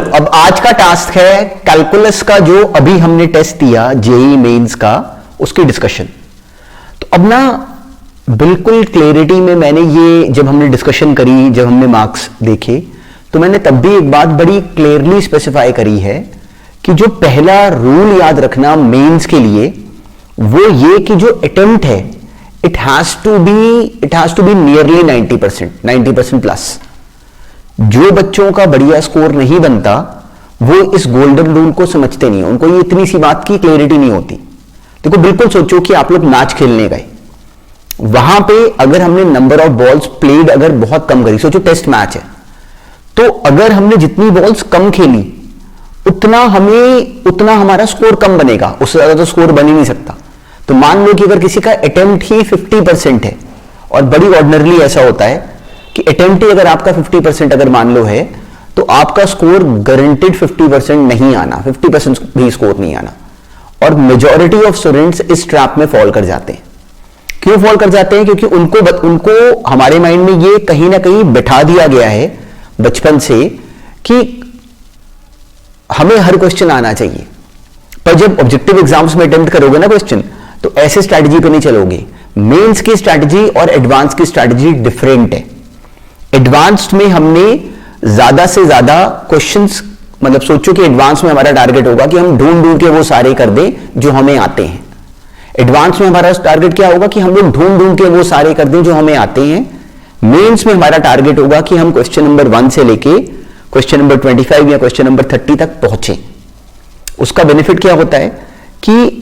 अब आज का टास्क है कैलकुलस का, जो अभी हमने टेस्ट दिया जेईई मेंस का, उसकी डिस्कशन। तो अब ना बिल्कुल क्लैरिटी में मैंने ये, जब हमने डिस्कशन करी, जब हमने मार्क्स देखे, तो मैंने तब भी एक बात बड़ी क्लियरली स्पेसिफाई करी है कि जो पहला रूल याद रखना मेंस के लिए वो ये कि जो अटेम्प्ट है it has to be nearly 90% plus. जो बच्चों का बढ़िया स्कोर नहीं बनता वो इस गोल्डन रूल को समझते नहीं, उनको ये इतनी सी बात की क्लियरिटी नहीं होती। देखो बिल्कुल सोचो कि आप लोग मैच खेलने गए, वहां पे अगर हमने नंबर ऑफ बॉल्स प्लेड अगर बहुत कम करी, सोचो टेस्ट मैच है, तो अगर हमने जितनी बॉल्स कम खेली उतना हमारा स्कोर कम बनेगा, उससे ज्यादा तो स्कोर बन ही नहीं सकता। तो मान लो कि अगर किसी का अटेम्प्ट ही 50% है, और बड़ी ऑर्डिनरली ऐसा होता है कि अटेम्प्ट ही अगर आपका 50% अगर मान लो है, तो आपका स्कोर गारंटेड 50% नहीं आना, 50% भी स्कोर नहीं आना। और मेजॉरिटी ऑफ स्टूडेंट्स इस ट्रैप में फॉल कर जाते हैं। क्यों फॉल कर जाते हैं? क्योंकि उनको हमारे माइंड में ये कहीं ना कहीं बिठा दिया गया है बचपन से कि हमें हर क्वेश्चन आना चाहिए। पर जब ऑब्जेक्टिव एग्जाम्स में अटेम्प्ट करोगे ना क्वेश्चन, तो ऐसे स्ट्रैटेजी पे नहीं चलोगे। मेंस की स्ट्रैटेजी और एडवांस की स्ट्रैटेजी डिफरेंट है। एडवांस्ड में हमने ज्यादा से ज्यादा क्वेश्चंस, मतलब सोचो कि एडवांस में हमारा टारगेट होगा कि हम ढूंढ के वो सारे कर दें जो हमें आते हैं। एडवांस में हमारा टारगेट क्या होगा कि हम लोग ढूंढ के वो सारे कर दें जो हमें आते हैं। मेंस में हमारा टारगेट होगा कि हम क्वेश्चन नंबर 1 से लेके क्वेश्चन नंबर 25 या क्वेश्चन नंबर 30 तक पहुंचे। उसका बेनिफिट क्या होता है कि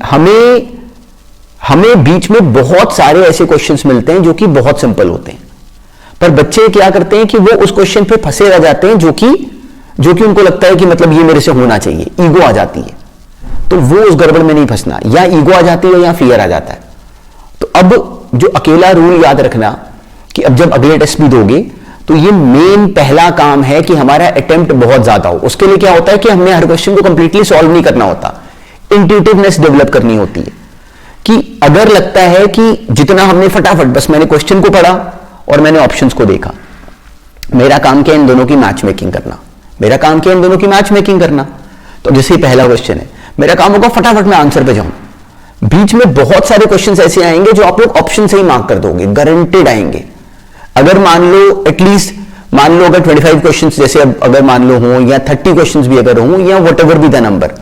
हमें बीच में बहुत सारे ऐसे क्वेश्चंस मिलते हैं जो कि बहुत सिंपल होते हैं, पर बच्चे क्या करते हैं कि वो उस क्वेश्चन पे फंसे रह जाते हैं जो कि उनको लगता है कि मतलब ये मेरे से होना चाहिए। ईगो आ जाती है, तो वो उस गड़बड़ में नहीं फंसना, या ईगो आ जाती है या फियर आ जाता है। तो अब जो अकेला रूल याद रखना कि अब जब अगले टेस्ट भी दोगे तो ये मेन पहला काम है कि हमारा अटेम्प्ट बहुत ज्यादा हो। उसके लिए क्या होता है कि हमें हर क्वेश्चन को कंप्लीटली सॉल्व नहीं करना होता, इंट्यूटिवनेस डेवलप करनी होती है। कि अगर लगता है कि जितना हमने फटाफट बस मैंने क्वेश्चन को पढ़ा और मैंने ऑप्शंस को देखा, मेरा काम क्या इन दोनों की मैच मेकिंग करना, तो जैसे ही पहला क्वेश्चन है, मेरा काम होगा फटाफट मैं आंसर पे जाऊं। बीच में बहुत सारे क्वेश्चंस ऐसे आएंगे जो आप लोग ऑप्शन से ही मार्क कर दोगे, गारंटेड आएंगे। अगर मान लो एटलीस्ट अगर 25 क्वेश्चंस जैसे अगर मान लो हो, या 30 क्वेश्चंस भी अगर हो, या what ever be the number,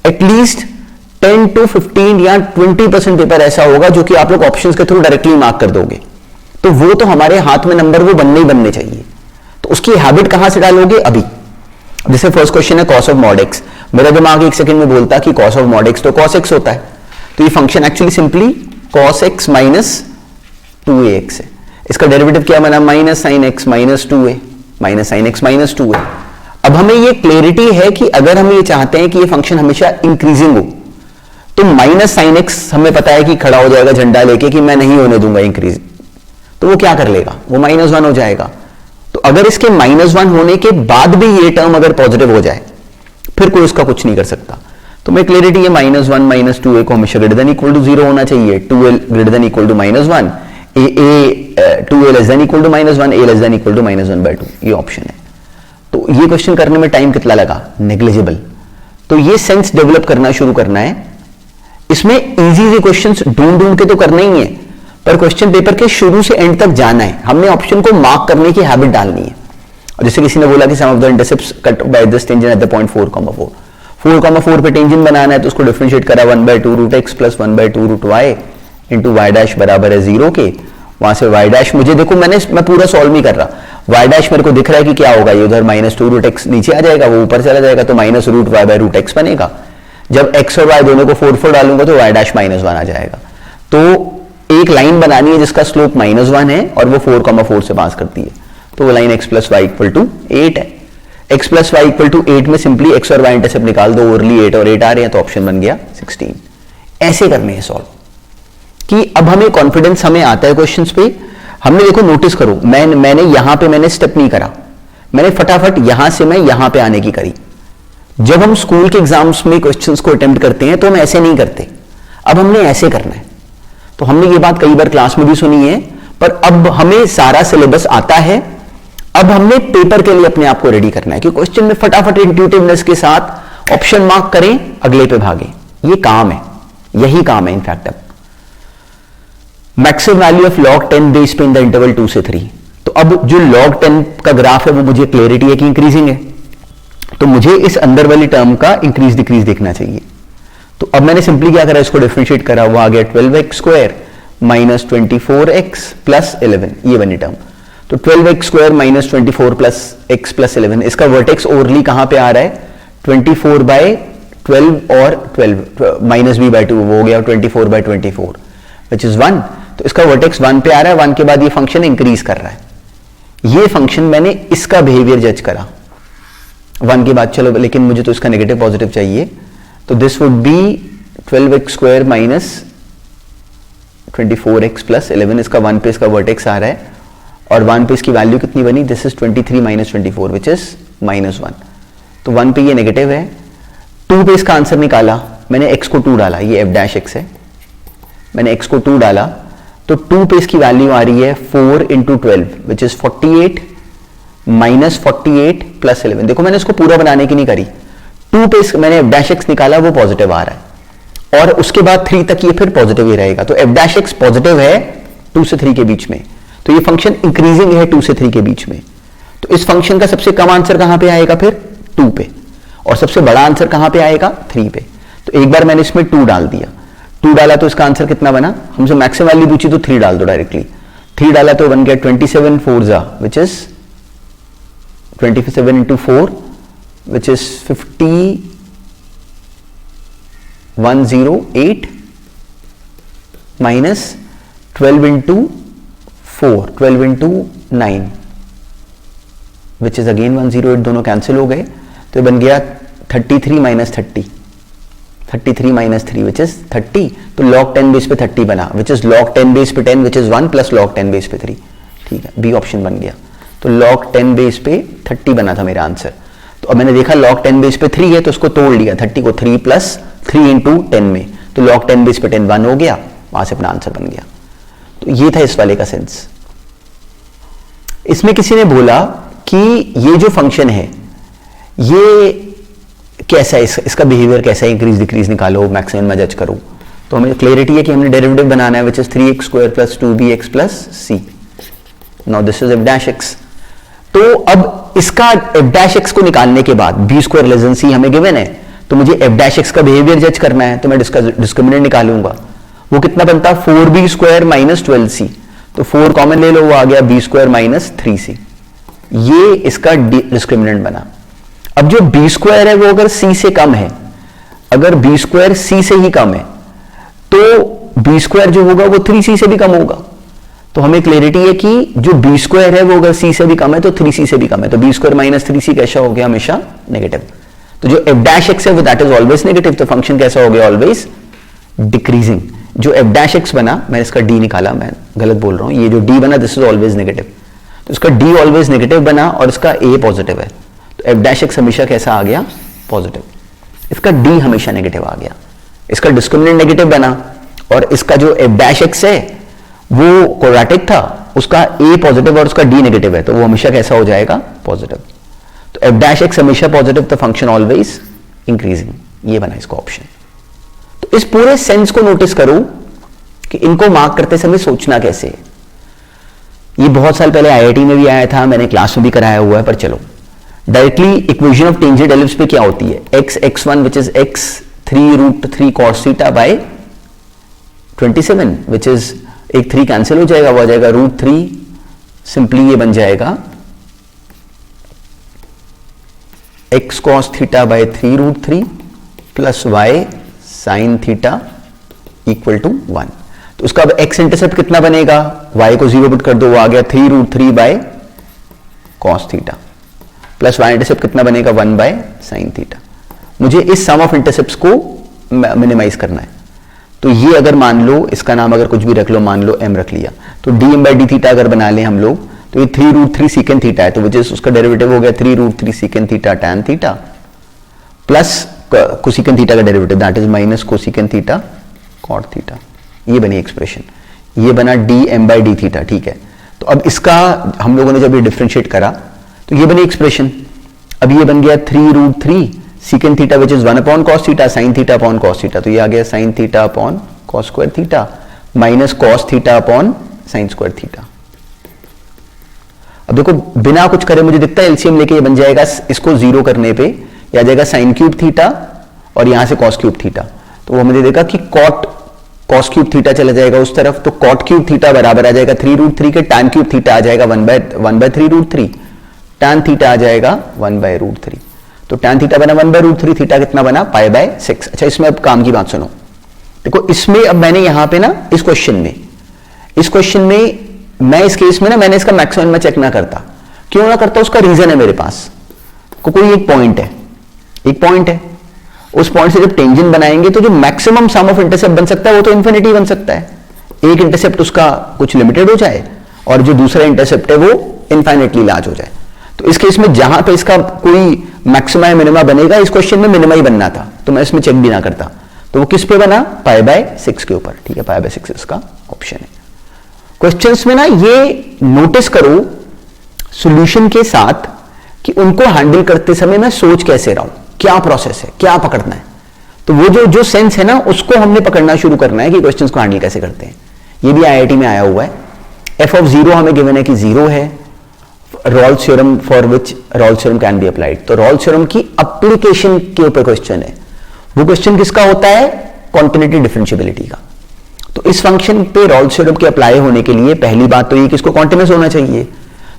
at least 10 to 15 या 20% पेपर ऐसा होगा जो कि आप लोग ऑप्शंस के थ्रू डायरेक्टली मार्क कर दोगे। तो वो तो हमारे हाथ में नंबर वो बनने चाहिए। तो उसकी हैबिट कहां से डालोगे? अभी जैसे फर्स्ट क्वेश्चन है cos ऑफ mod x, मेरा दिमाग एक सेकंड में बोलता कि cos ऑफ mod x तो cos x होता है, तो ये function actually simply cos x minus 2ax है। इसका डेरिवेटिव क्या बना? Minus sine x minus 2a, minus sine x minus 2a। अब हमें ये क्लैरिटी है कि अगर हम ये चाहते हैं कि ये फंक्शन हमेशा इंक्रीजिंग हो, तो माइनस साइन एक्स हमें पता है कि खड़ा हो जाएगा झंडा लेके कि मैं नहीं होने दूंगा इंक्रीज, तो वो क्या कर लेगा? वो -1 हो जाएगा। तो अगर इसके -1 होने के बाद भी ये टर्म अगर पॉजिटिव हो जाए, फिर कोई उसका कुछ नहीं कर सकता। तो मैं क्लियरिटी है -1 माइनस 2a को हमेशा ग्रेटर देन इक्वल टू 0 होना चाहिए। 2a greater than equal to -1, 2a less than equal to -1, a less than equal to -1/2, ये ऑप्शन है। तो ये क्वेश्चन करने में टाइम कितना लगा? नेग्लिजिबल। तो ये सेंस डेवलप करना शुरू करना है। इसमें इजी क्वेश्चंस ढूंढ के तो करना ही है, पर क्वेश्चन पेपर के शुरू से एंड तक जाना है। हमने ऑप्शन को मार्क करने की हैबिट डालनी है। और जैसे किसी ने बोला कि sum of the intercepts cut by this tangent at the point 4,4, 4,4 पे टेंजेंट बनाना है, तो उसको डिफरेंशिएट करा 1/2√x plus 1/2√y into y dash बराबर है 0 के। वहां से y डैश मुझे देखो मैं पूरा सॉल्व नहीं कर रहा, y डैश मेरे को दिख रहा है कि क्या होगा, ये उधर -2√x नीचे आ जाएगा, वो ऊपर चला जाएगा, तो -√y/√x बनेगा। जब x और y दोनों को 4 डालूंगा तो y डैश -1 आ जाएगा। तो एक लाइन बनानी है जिसका स्लोप -1 है और वो 4,4 से पास करती है, तो वो line x plus y equal to 8 है। x plus y equal to 8 में सिंपली x और y इंटरसेप्ट निकाल दो, ओवरली 8 और 8 आ रहे हैं, तो ऑप्शन बन गया 16। ऐसे करने हैं सॉल्व कि अब हमें कॉन्फिडेंस हमें आता है क्वेश्चंस पे। हमने देखो नोटिस करो, मैंने यहां पे मैंने स्टेप नहीं करा, मैंने फटाफट यहां से मैं यहां पे आने की करी। जब हम स्कूल के एग्जाम्स में क्वेश्चंस को अटेम्प्ट करते हैं तो हम ऐसे नहीं करते, अब हमने ऐसे करना है। तो हमने ये बात कई बार क्लास में भी सुनी है, पर अब हमें सारा सिलेबस आता है, अब हमने पेपर के लिए अपने आप को रेडी करना है कि क्वेश्चन में फटाफट इंट्यूटिवनेस के साथ ऑप्शन मार्क करें, अगले पे भागे। ये काम है, यही काम है इनफैक्ट। अब maximum value of log 10 base पे इन द इंटरवल 2 से 3। तो अब जो log 10 का ग्राफ है वो मुझे क्लियरिटी है कि इंक्रीजिंग है, तो मुझे इस अंदर वाली टर्म का इंक्रीज डिक्रीज देखना चाहिए। तो अब मैंने सिंपली क्या करा, इसको डिफरेंशिएट करा, वो आ गया 12x square minus 24x plus 11, ये बनी टर्म। तो 12x square minus 24 plus x plus 11, इसका वर्टेक्स ओवरली कहां पे आ रहा है, 24/12 और 12 माइनस b बाई 2 वो हो गया 24/24 विच इज 1। तो इसका वर्टेक्स 1 पे आ रहा है, 1 के बाद ये फंक्शन इंक्रीज कर रहा है। ये फंक्शन मैंने इसका बिहेवियर जज करा 1 के बाद, चलो लेकिन मुझे तो इसका नेगेटिव पॉजिटिव चाहिए, तो this would B 12x square minus 24x plus 11, इसका 1 पे इसका वर्टेक्स आ रहा है और 1 पे इसकी वैल्यू कितनी बनी, this is 23 minus 24 which is -1। तो 1 पे ये नेगेटिव है। 2 पे इसका आंसर निकाला मैंने, x को 2 डाला, ये f' है, मैंने x को 2 डाला, तो 2 पे इसकी वैल्यू आ रही है 4 into 12 which is 48 minus 48 plus 11। देखो मैंने इसको पूरा बनाने की नहीं करी, 2 पे मैंने f' निकाला, वो पॉजिटिव आ रहा है और उसके बाद 3 तक ये फिर पॉजिटिव ही रहेगा। तो f' पॉजिटिव है 2 से 3 के बीच में, तो ये फंक्शन इंक्रीजिंग है 2 से 3 के बीच में। तो इस फंक्शन का सबसे कम आंसर कहां पे आएगा, फिर 2 पे, और सबसे बड़ा आंसर कहां पे आएगा, 3 पे। तो एक बार मैंने इसमें 2 डाल दिया, 2 डाला तो इसका आंसर कितना बना, हमसे मैक्सिमम वैल्यू पूछी तो 3 डाल दो डायरेक्टली। 3 डाला तो बन गया 27 4 which is 27 into 4 which is 5108 minus 12 into 4 12 into 9 which is again 108, दोनों कैंसिल हो गए, तो बन गया 33 माइनस 30, 33 माइनस 3 विच इज 30। तो log 10 बेस पे 30 बना विच इज log 10 बेस पे 10 विच इज 1 प्लस log 10 बेस पे 3। ठीक है, बी ऑप्शन बन गया। तो log 10 बेस पे 30 बना था मेरा आंसर। तो अब मैंने देखा log 10 बेस पे 3 है तो उसको तोड़ लिया, 30 को 3 प्लस 3 इंटू 10 में, तो log 10 बेस पे 10 1 हो गया, वहां से अपना आंसर बन गया। तो ये था इस वाले का सेंस। इसमें किसी ने बोला कि ये जो फंक्शन है ये कैसा है, इसका बिहेवियर कैसा है, इंक्रीज डिक्रीज निकालो, मैक्सिमम में जज करो। तो हमें क्लियरिटी है कि हमने डेरिवेटिव बनाना है which is 3x square plus 2bx plus c। Now this is f'(x). तो अब इसका f'(x) को निकालने के बाद b square less than c हमें गिवन है, तो मुझे f'(x) का बिहेवियर जज करना है, तो मैं डिस्क्रिमिनेंट निकालूंगा। वो कितना बनता, 4b स्क्वायर माइनस 12c, तो 4 कॉमन ले लो, वो आ गया b स्क्वायर माइनस 3c। ये इसका डिस्क्रिमिनेंट बना। अब जो b स्क्वायर है वो अगर c से कम है, अगर b स्क्वायर c से ही कम है तो b स्क्वायर जो होगा वो 3c से भी कम होगा। तो हमें क्लियरिटी है कि जो b स्क्वायर है वो अगर c से भी कम है तो 3c से भी कम है, तो b स्क्वायर माइनस 3c कैसा हो गया, हमेशा नेगेटिव। तो जो f'(x) है वो दैट इज ऑलवेज नेगेटिव, तो फंक्शन कैसा हो गया, ऑलवेज डिक्रीजिंग। जो f'(x) बना, मैंने इसका d निकाला, मैं गलत बोल रहा हूं, ये जो d बना दिस इज ऑलवेज नेगेटिव, तो इसका d ऑलवेज नेगेटिव बना और इसका a पॉजिटिव है, तो f'(x) हमेशा कैसा आ गया, पॉजिटिव। इसका d हमेशा नेगेटिव आ गया, इसका डिस्क्रिमिनेंट नेगेटिव बना और इसका जो f'(x) है वो क्वाड्रेटिक था, उसका a पॉजिटिव और उसका d नेगेटिव है, तो वो हमेशा कैसा हो जाएगा, पॉजिटिव। तो f'(x) हमेशा पॉजिटिव, तो फंक्शन ऑलवेज इंक्रीजिंग, ये बना इसका ऑप्शन। तो इस पूरे सेंस को नोटिस करो कि इनको मार्क करते समय सोचना कैसे है। ये बहुत साल पहले IIT में भी आया था, मैंने क्लास में भी कराया हुआ है, पर चलो directly equation of tangent ellipse पे क्या होती है, x(x1) which is x 3√3 cos theta bye 27 which is एक 3 कैंसिल हो जाएगा, वो आ जाएगा √3, सिंपली ये बन जाएगा x cos theta by 3√3 plus y sin theta equal to 1। तो उसका अब x इंटरसेप्ट कितना बनेगा, y को 0 पुट कर दो, वो आ गया 3√3 बाय cos theta, plus y intercept कितना बनेगा, 1 बाय sin थीटा। मुझे इस सम ऑफ इंटरसेप्ट्स को मिनिमाइज करना है, तो ये अगर मान लो इसका नाम अगर कुछ भी रख लो, मान लो m रख लिया, तो dm बाई डी थीटा अगर बना लें हम लोग, तो ये 3√3 सीकेंट थीटा है, तो विच इज उसका डेरिवेटिव हो गया 3√3 secant theta tan theta plus cosecant theta का derivative that is minus cosecant theta cot theta. ये बनी एक्सप्रेशन, ये बना dm बाई डी थीटा। ठीक है, तो तो अब इसका हम लोगों ने जब ये डिफरेंशिएट करा तो ये बनी एक्सप्रेशन। अब ये बन गया 3√3 secant theta which is 1 upon cos theta sine theta upon cos theta, तो ये आ गया sine theta upon cos square theta minus cos theta upon sine square theta. अब देखो बिना कुछ करे मुझे दिखता है एलसीएम लेके ये बन जाएगा, इसको जीरो करने पे ये आ जाएगा साइन क्यूब थीटा और यहां से कॉस क्यूब थीटा, तो वो मुझे देगा कि कॉट कॉस क्यूब थीटा चला जाएगा उस तरफ, तो कॉट क्यूब थीटा बराबर आ जाएगा 3√3 के टैन क्यूब थीटा आ जाएगा 1/3√3, टैन थीटा आ जाएगा 1/√3, तो टैन थीटा बना 1/√3, थीटा कितना बना π/6। अच्छा इसमें अब काम की बात सुनो, देखो इसमें अब मैंने यहां पे ना इस क्वेश्चन में मैं इस केस में ना मैंने इसका मैक्सिमम में चेक ना करता, क्यों ना करता उसका रीजन है मेरे पास, कोई एक पॉइंट है, उस पॉइंट से जब टेंजेंट बनाएंगे तो जो मैक्सिमम सम ऑफ इंटरसेप्ट बन सकता है वो तो इन्फिनिटी बन सकता है, एक इंटरसेप्ट उसका कुछ लिमिटेड हो जाए और जो दूसरा इंटरसेप्ट है वो इनफाइनेटली लार्ज हो जाए। तो इस केस में जहां पे इसका कोई मैक्सिमा या मिनिमा बनेगा, इस क्वेश्चन में मिनिमा ही बनना था तो मैं इसमें चेक भी ना करता, तो वो किस पे बना π/6 के ऊपर, ठीक है π/6 इसका ऑप्शन है। क्वेश्चंस में ना ये नोटिस करो सॉल्यूशन के साथ कि उनको हैंडल करते समय मैं सोच कैसे रहा हूं, क्या प्रोसेस है, क्या पकड़ना है, तो वो जो सेंस है ना उसको हमने पकड़ना शुरू करना है कि क्वेश्चंस को हैंडल कैसे करते हैं। ये भी आईआईटी में आया हुआ है, f(0) हमें गिवन है कि 0 है, Rolle's theorem for which Rolle's theorem can be applied, तो रॉल्स थ्योरम की एप्लीकेशन के ऊपर क्वेश्चन है। वो क्वेश्चन किसका होता है, कॉन्टिन्यूटी डिफरेंशिएबिलिटी का। तो इस फंक्शन पे रॉल्स थ्योरम के अप्लाई होने के लिए पहली बात तो ये कि इसको कॉन्टिन्यूस होना चाहिए,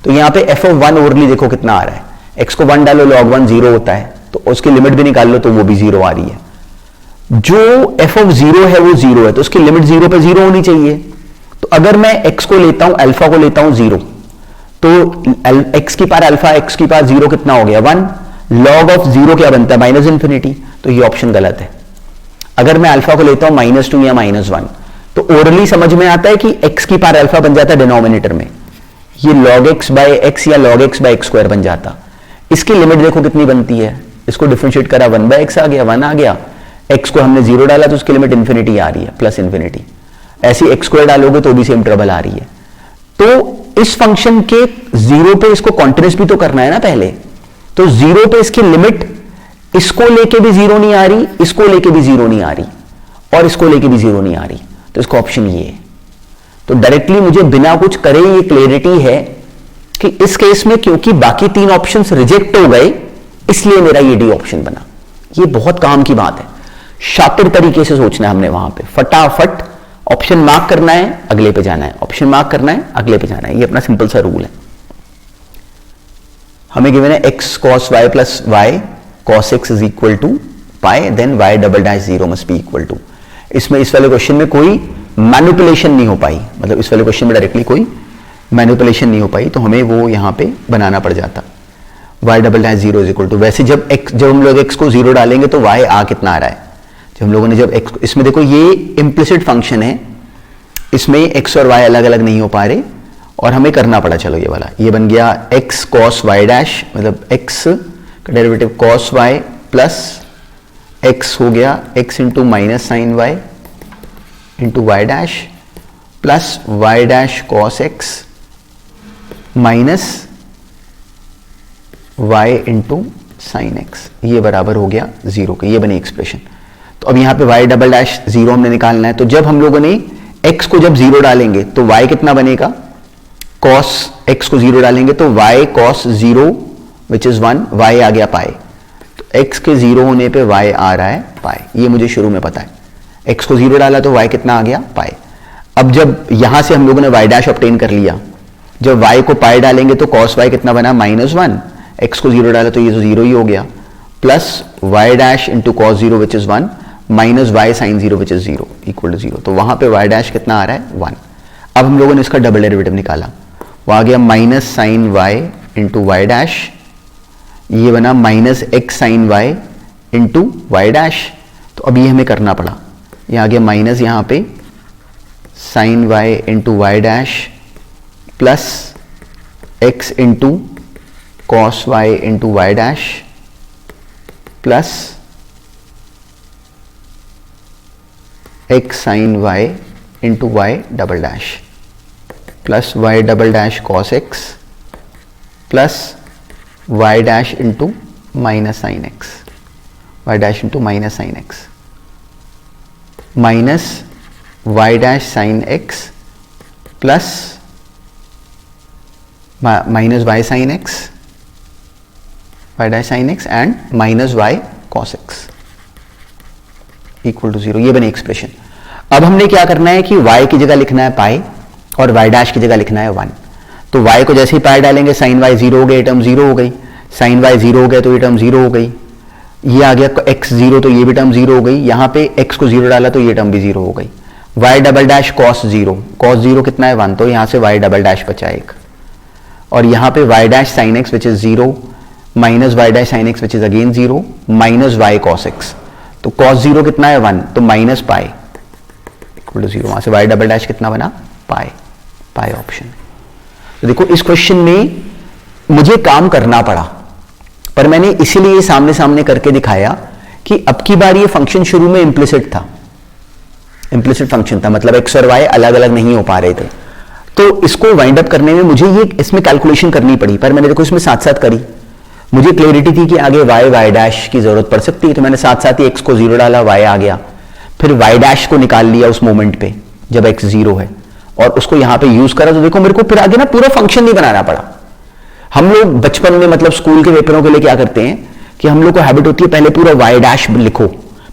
तो यहां पे f(1) ओरली देखो कितना आ रहा है, x को 1 डालो log 1 0 होता है, तो उसकी लिमिट भी निकाल लो तो वो भी 0 आ रही है। जो f(0) है वो 0 है तो उसकी लिमिट 0 पे 0 होनी चाहिए। तो अगर मैं x को लेता हूं, अल्फा को लेता हूं 0, तो x की पावर अल्फा, x की पावर 0 कितना हो गया 1, log ऑफ 0 क्या बनता है -इन्फिनिटी, तो ये ऑप्शन गलत है। अगर मैं अल्फा को लेता हूं -2 या -1 तो ओरली समझ में आता है कि x की पावर अल्फा बन जाता है डिनोमिनेटर में, ये log x/x या log x/x² बन जाता। इसकी लिमिट देखो कितनी बनती है, इसको डिफरेंशिएट करा 1/x आ गया, 1 आ गया, x को हमने 0 डाला तो उसकी लिमिट इन्फिनिटी आ रही है, प्लस इन्फिनिटी। ऐसी x² डालोगे तो भी सेम ट्रबल आ रही है। तो इस फंक्शन के 0 पे इसको कॉन्टिन्यूस भी तो करना है ना पहले, तो 0 पे इसकी लिमिट इसको लेके भी 0 नहीं आ रही, इसको लेके भी 0 नहीं आ रही और इसको लेके भी 0 नहीं आ रही, तो इसका ऑप्शन ये है। तो डायरेक्टली मुझे बिना कुछ करे ये क्लियरिटी है कि इस केस में क्योंकि बाकी 3 ऑप्शंस रिजेक्ट हो गए इसलिए मेरा ये डी ऑप्शन बना। ये बहुत काम की बात है, शातिर तरीके से सोचना है हमने, वहां पे फटाफट ऑप्शन मार्क करना है, अगले पे जाना है, ऑप्शन मार्क करना है, अगले पे जाना है। ये अपना सिंपल सा रूल है। हमें गिवन है x cos y plus y cos x is equal to pi, then y (0) must be equal to. इसमें इस वाले क्वेश्चन में कोई मैनिपुलेशन नहीं हो पाई, मतलब इस वाले क्वेश्चन में डायरेक्टली कोई मैनिपुलेशन नहीं हो पाई, तो हमें वो यहां पे बनाना पड़ जाता y (0) इज इक्वल टू। वैसे जब हम लोग x को 0 डालेंगे तो y आ कितना आ रहा है, जब हम लोगों ने जब x, इसमें देखो ये इंप्लिसिट फंक्शन है, इसमें x और y अलग अलग नहीं हो पा रहे और हमें करना पड़ा, चलो ये वाला, ये बन गया x cos y डैश, मतलब x का derivative cos y plus x हो गया x into minus sine y into y dash plus y dash cos x minus y into sine x, ये बराबर हो गया 0 के, ये बनी एक्सप्रेशन। तो अब यहां पे y (0) हमने निकालना है, तो जब हम लोगों ने x को जब 0 डालेंगे तो y कितना बनेगा, cos x को 0 डालेंगे तो y cos 0 which is 1, y आ गया पाई, तो x के 0 होने पे y आ रहा है पाई, ये मुझे शुरू में पता है। x को 0 डाला तो y कितना आ गया पाई। अब जब यहां से हम लोगों ने y डैश ऑब्टेन कर लिया, जब y को पाई डालेंगे तो cos y कितना बना -1, x को 0 डाला तो ये तो 0 ही हो गया, plus y dash into cos 0 which is 1 minus y sin 0 which is 0 equal to 0, तो वहां पे y डैश कितना आ रहा है 1। अब हम लोगों ने इसका डबल डेरिवेटिव निकाला, वो आ गया minus sine y into y dash, ये बना minus x sine y into y dash. तो अब ये हमें करना पड़ा, ये आ गया माइनस यहाँ पे sine y into y dash plus x into cos y into y dash plus x sine y into y double dash. Plus y double dash cos x plus y dash into minus sine x, y dash into minus sine x minus y dash sine x plus minus y sine x, y dash sine x and minus y cos x equal to 0। ये बनी expression. अब हमने क्या करना है कि y की जगह लिखना है पाई और y डैश की जगह लिखना है 1। तो y को जैसे ही पाई डालेंगे साइन y 0 हो गया, ये टर्म 0 हो गई, साइन y 0 हो गया तो ये टर्म 0 हो गई, ये आ गया x 0 तो ये भी टर्म 0 हो गई, यहां पे x को 0 डाला तो ये टर्म भी 0 हो गई। y double dash cos 0, cos 0 कितना है 1, तो यहां से y डबल डैश बचा 1, और यहां पे y dash sine x which is 0 minus y dash sine x which is again 0 minus y cos x, तो cos 0 कितना है 1, तो माइनस पाई इक्वल टू 0, वहां से y डबल डैश कितना बना पाई, पाई ऑप्शन। तो देखो इस क्वेश्चन में मुझे काम करना पड़ा, पर मैंने इसीलिए सामने सामने करके दिखाया कि अब की बार ये फंक्शन शुरू में इंप्लिसिट था, इंप्लिसिट फंक्शन था, मतलब x और y अलग अलग नहीं हो पा रहे थे। तो इसको वाइंड अप करने में मुझे ये इसमें कैलकुलेशन करनी पड़ी, पर मैंने देखो इसमें साथ साथ करी। मुझे क्लैरिटी थी कि आगे y डैश की जरूरत पड़ सकती है, तो मैंने साथ साथ ही x को 0 डाला, y आ गया, फिर y डैश को निकाल लिया उस मोमेंट पे जब x 0 है, और उसको यहां पे यूज करा। तो देखो मेरे को फिर आगे ना पूरा फंक्शन नहीं बनाना पड़ा। हम लोग बचपन में मतलब स्कूल के पेपरों के लिए क्या करते हैं कि हम लोग को हैबिट होती है पहले पूरा y डैश लिखो,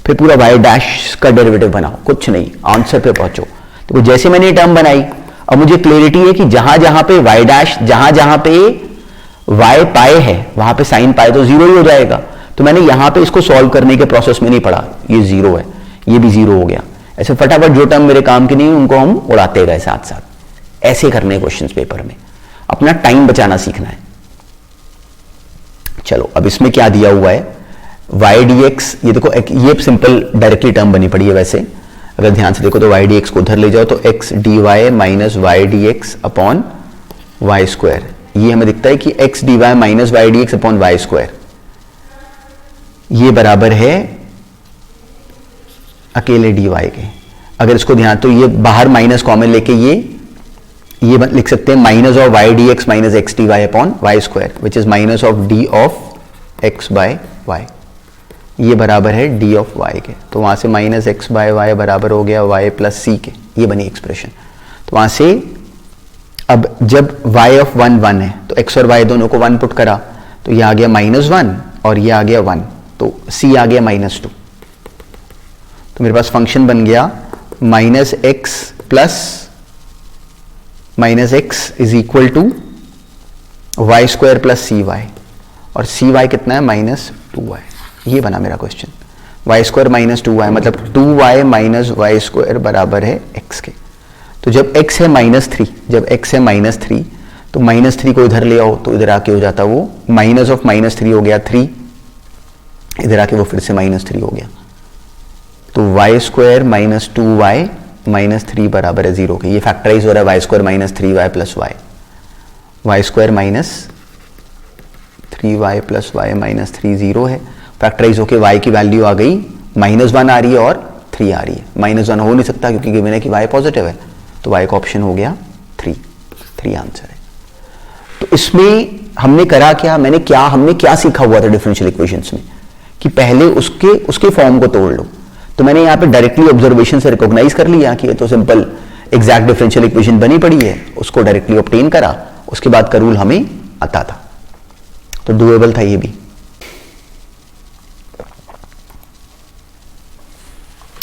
फिर पूरा y डैश का डेरिवेटिव बनाओ, कुछ नहीं, आंसर पे पहुंचो। तो जैसे मैंने ये टर्म बनाई, अब मुझे क्लैरिटी है कि जहां जहां पे y डैश, जहां जहां पे y पाए है वहां पे साइन पाए तो 0 ही हो जाएगा। तो मैंने यहां पे इसको सॉल्व करने के प्रोसेस में नहीं पड़ा, ये 0 है, ये भी 0 हो गया। ऐसे फटाफट जो टर्म मेरे काम की नहीं उनको हम उड़ाते गए साथ साथ। ऐसे करने क्वेश्चंस पेपर में, अपना टाइम बचाना सीखना है। चलो अब इसमें क्या दिया हुआ है, y dx, ये देखो ये सिंपल डायरेक्टली टर्म बनी पड़ी है। वैसे अगर ध्यान से देखो तो y dx को उधर ले जाओ तो x dy minus Y D x upon Y square, ये हमें दिखता है कि x dy minus Y D x upon Y square ये बराबर है अकेले dy के। अगर इसको ध्यान, तो ये बाहर माइनस कॉमन लेके ये लिख सकते हैं minus of y D x minus x D y upon Y square which is minus of d of x by y, ये बराबर है डी ऑफ वाई के। तो वहां से माइनस एक्स बाय वाई बराबर हो गया वाई प्लस सी के, ये बनी एक्सप्रेशन। तो वहां से अब जब y ऑफ 1 1 है तो x और y दोनों को 1 पुट करा तो ये आ गया -1 और ये आ गया 1, तो c आ गया -2। तो मेरे पास फंक्शन बन गया -x plus -x is equal to y square plus c y, और सी वाई कितना है -2y। ये बना मेरा क्वेश्चन, वाई स्क्वायर -2y मतलब 2y माइनस वाई स्क्वायर बराबर है x के। तो जब x है -3, जब x है -3 तो -3 को इधर ले आओ तो इधर आके हो जाता वो माइनस ऑफ -3 हो गया 3, इधर आके वो फिर से -3 हो गया। तो Y square minus 2y minus 3 बराबर है 0 के। ये फैक्टराइज हो रहा है y square minus 3y plus y, y square minus 3y plus y minus 3 0 है। फैक्टराइज होके y की वैल्यू आ गई -1 आ रही है और 3 आ रही है। -1 हो नहीं सकता क्योंकि गिवन है कि y पॉजिटिव है, तो y का ऑप्शन हो गया 3 आंसर है। तो इसमें हमने करा क्या, हमने क्या सीखा हुआ था डिफरेंशियल इक्वेशंस में कि पहले उसके फॉर्म को तोड़ लो। तो मैंने यहाँ पे डायरेक्टली ऑब्जर्वेशन से रिकॉग्नाइज कर लिया कि ये तो सिंपल एग्जैक्ट डिफरेंशियल इक्वेशन बनी पड़ी है, उसको डायरेक्टली ऑब्टेन करा, उसके बाद का रूल हमें आता था, तो डुएबल था ये भी।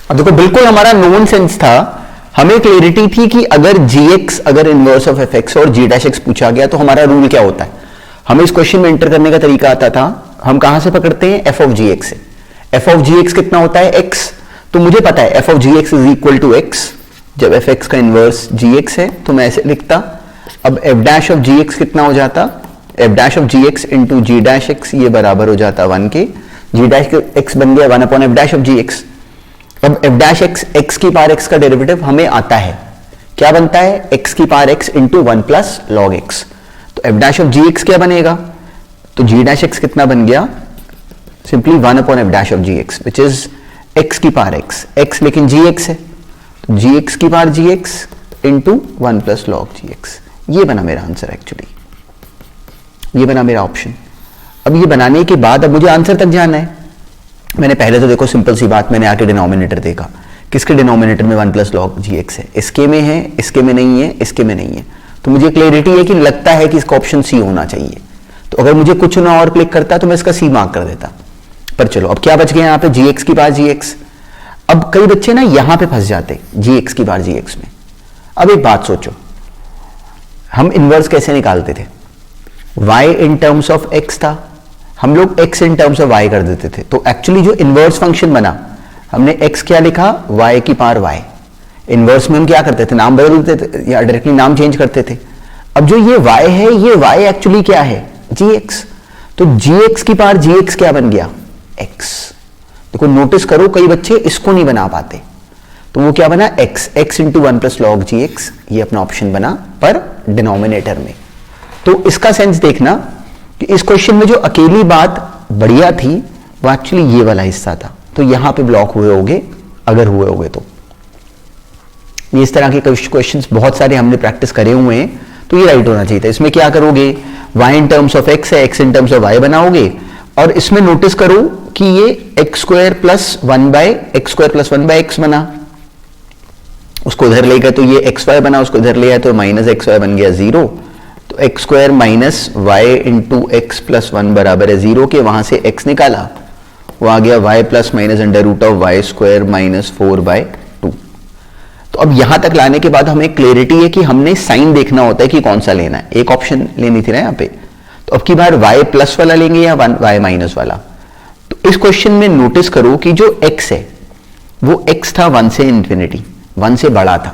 अब देखो बिल्कुल हमारा नॉन सेंस था, हमें क्लैरिटी थी कि अगर gx अगर इनवर्स ऑफ fx और g डैश x पूछा गया तो हमारा रूल क्या होता है। हमें इस क्वेश्चन में एंटर करने का तरीका आता था, हम कहां से पकड़ते हैं, f ऑफ gx से। f ऑफ gx कितना होता है x, तो मुझे पता है f of gx is equal to x, जब fx का इनवर्स gx है तो मैं ऐसे लिखता। अब f डैश ऑफ gx कितना हो जाता, f dash of gx into g dash x, ये बराबर हो जाता 1 के, g डैश x बन गया 1 upon f dash of gx। अब f डैश x की पावर x का डेरिवेटिव हमें आता है, क्या बनता है, x की power x into 1 plus log x। तो f डैश ऑफ gx क्या बनेगा, तो g डैश x कितना बन गया, simply 1 upon f dash of gx which is x की पावर x लेकिन gx है, तो gx की power gx into 1 plus log जी एक्स। ये बना मेरा आंसर एक्चुअली, ये बना मेरा ऑप्शन। अब ये बनाने के बाद अब मुझे आंसर तक जाना है। मैंने पहले तो देखो सिंपल सी बात, मैंने आके डिनोमिनेटर देखा, किसके डिनोमिनेटर में 1 प्लस लॉग जी एक्स है, इसके में है, इसके में नहीं है, इसके में नहीं है। तो मुझे क्लैरिटी है कि लगता है कि इसका ऑप्शन सी होना चाहिए। तो अगर मुझे कुछ ना और क्लिक करता तो मैं इसका सी मार्क कर देता। पर चलो अब क्या बच गया यहाँ पे, जी एक्स की बार जी एक्स। अब कई बच्चे ना यहां पे फंस जाते जी एक्स की बार जी एक्स में। अब एक बात सोचो, हम इनवर्स कैसे निकालते थे, y in terms of x था, हम लोग x in terms of y कर देते थे। तो एक्चुअली जो इनवर्स फंक्शन बना, हमने x क्या लिखा, y की पावर y। इनवर्स में हम क्या करते थे, नाम बदल देते थे या डायरेक्टली नाम चेंज करते थे। अब जो ये y है, ये y एक्चुअली क्या है, gx। तो gx की पावर gx क्या बन गया, x। देखो नोटिस करो, कई बच्चे इसको नहीं बना पाते। तो वो क्या बना, x इंटू 1 प्लस लॉग जी एक्स, ये अपना ऑप्शन बना पर डिनोमिनेटर में। तो इसका सेंस देखना कि इस क्वेश्चन में जो अकेली बात बढ़िया थी वो एक्चुअली ये वाला हिस्सा था। तो यहां पे ब्लॉक हुए होंगे, अगर हुए होंगे तो। इस तरह के क्वेश्चंस बहुत सारे हमने प्रैक्टिस करे हुए हैं, तो ये राइट होना चाहिए था। इसमें क्या करोगे, y in terms of x है, x in terms of y बनाओगे, और इसमें नोटिस करो कि ये x square plus 1 by x बना, उसको इधर ले गए तो ये एक्स वाई बना, उसको इधर ले आए तो माइनस एक्स वाई बन गया 0। तो x square minus y into x plus 1 बराबर है 0 के, वहां से x निकाला, वो आ गया y plus minus under root of y square minus 4/2। तो अब यहां तक लाने के बाद हमें क्लैरिटी है कि हमने साइन देखना होता है कि कौन सा लेना है। एक ऑप्शन लेनी थी ना यहाँ पे, तो अब की बार y प्लस वाला लेंगे या y माइनस वाला। तो इस क्वेश्चन में नोटिस करो कि जो x है वो x था 1 से इंफिनिटी, 1 से बड़ा था।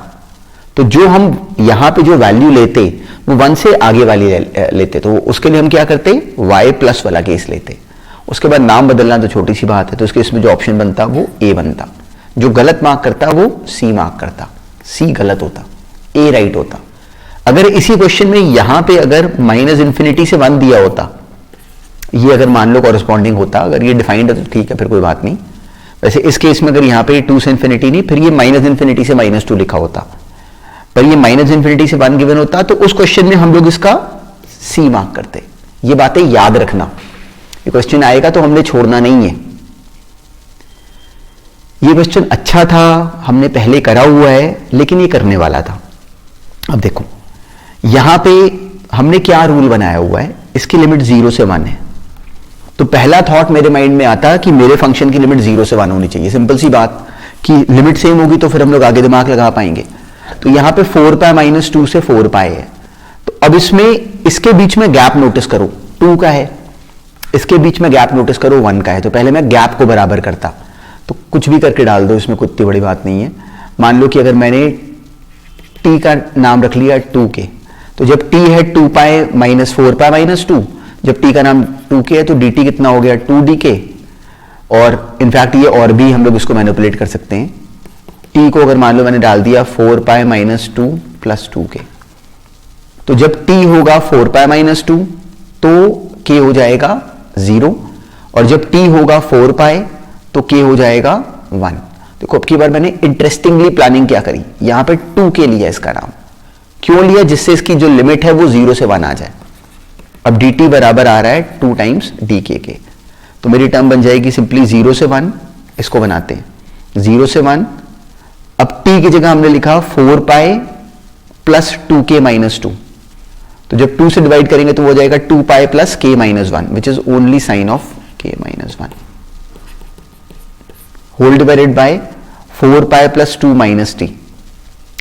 तो जो हम यहां पे जो वैल्यू लेते वो 1 से आगे वाली लेते, तो उसके लिए हम क्या करते, y प्लस वाला केस लेते। उसके बाद नाम बदलना तो छोटी सी बात है, तो उसके इसमें जो ऑप्शन बनता वो a बनता। जो गलत मार्क करता वो c मार्क करता, c गलत होता, a राइट होता। अगर इसी क्वेश्चन में यहां पे अगर माइनस इंफिनिटी से 1 दिया होता, ये अगर मान लो कॉरेस्पॉन्डिंग होता, अगर ये डिफाइंड है तो ठीक है, फिर कोई बात नहीं। वैसे इस केस में अगर यहां पे 2 से इंफिनिटी नहीं, फिर ये माइनस इंफिनिटी से -2 लिखा होता, पर ये माइनस इंफिनिटी से 1 गिवन होता, तो उस क्वेश्चन में हम लोग इसका सी मार्क करते। ये बातें याद रखना, ये क्वेश्चन आएगा तो हमने छोड़ना नहीं है। ये क्वेश्चन अच्छा था, हमने पहले करा हुआ है, लेकिन ये करने वाला था। अब देखो यहां पे हमने क्या रूल बनाया हुआ है, इसकी लिमिट 0 से 1 है। तो पहला थॉट मेरे माइंड में आता कि मेरे फंक्शन की लिमिट 0 से 1 होनी चाहिए। सिंपल सी बात कि लिमिट सेम होगी तो फिर हम लोग आगे दिमाग लगा पाएंगे। तो यहां पे 4π - 2 से 4π है। तो अब इसमें इसके बीच में गैप नोटिस करो, 2 का है, इसके बीच में गैप नोटिस करो 1 का है। तो पहले मैं गैप को बराबर करता, तो कुछ भी करके डाल दो, इसमें कोई इतनी बड़ी बात नहीं है। मान लो कि अगर मैंने t का नाम रख लिया 2 के, तो जब t है 2π - 4π - 2, जब t का नाम 2 के है तो dt कितना हो गया 2dk। और इनफैक्ट ये और भी हम लोग इसको मैनिपुलेट कर सकते हैं। t को अगर मान लो मैंने डाल दिया 4π - 2 + 2k, तो जब t होगा 4π - 2 तो k हो जाएगा 0, और जब t होगा 4π तो k हो जाएगा 1। देखो अब की बार मैंने इंटरेस्टिंगली प्लानिंग क्या करी, यहां पे 2k लिया, इसका नाम क्यों लिया, जिससे इसकी जो लिमिट है वो 0 से 1 आ जाए। अब dt बराबर आ रहा है 2 टाइम्स dk के, तो मेरी टर्म बन जाएगी सिंपली 0 से 1, इसको बनाते हैं 0 से 1। अब t की जगह हमने लिखा 4π + 2k - 2, तो जब 2 से डिवाइड करेंगे तो वो हो जाएगा 2π + k - 1, which is only sine of k - 1, whole divided by 4π + 2 - t,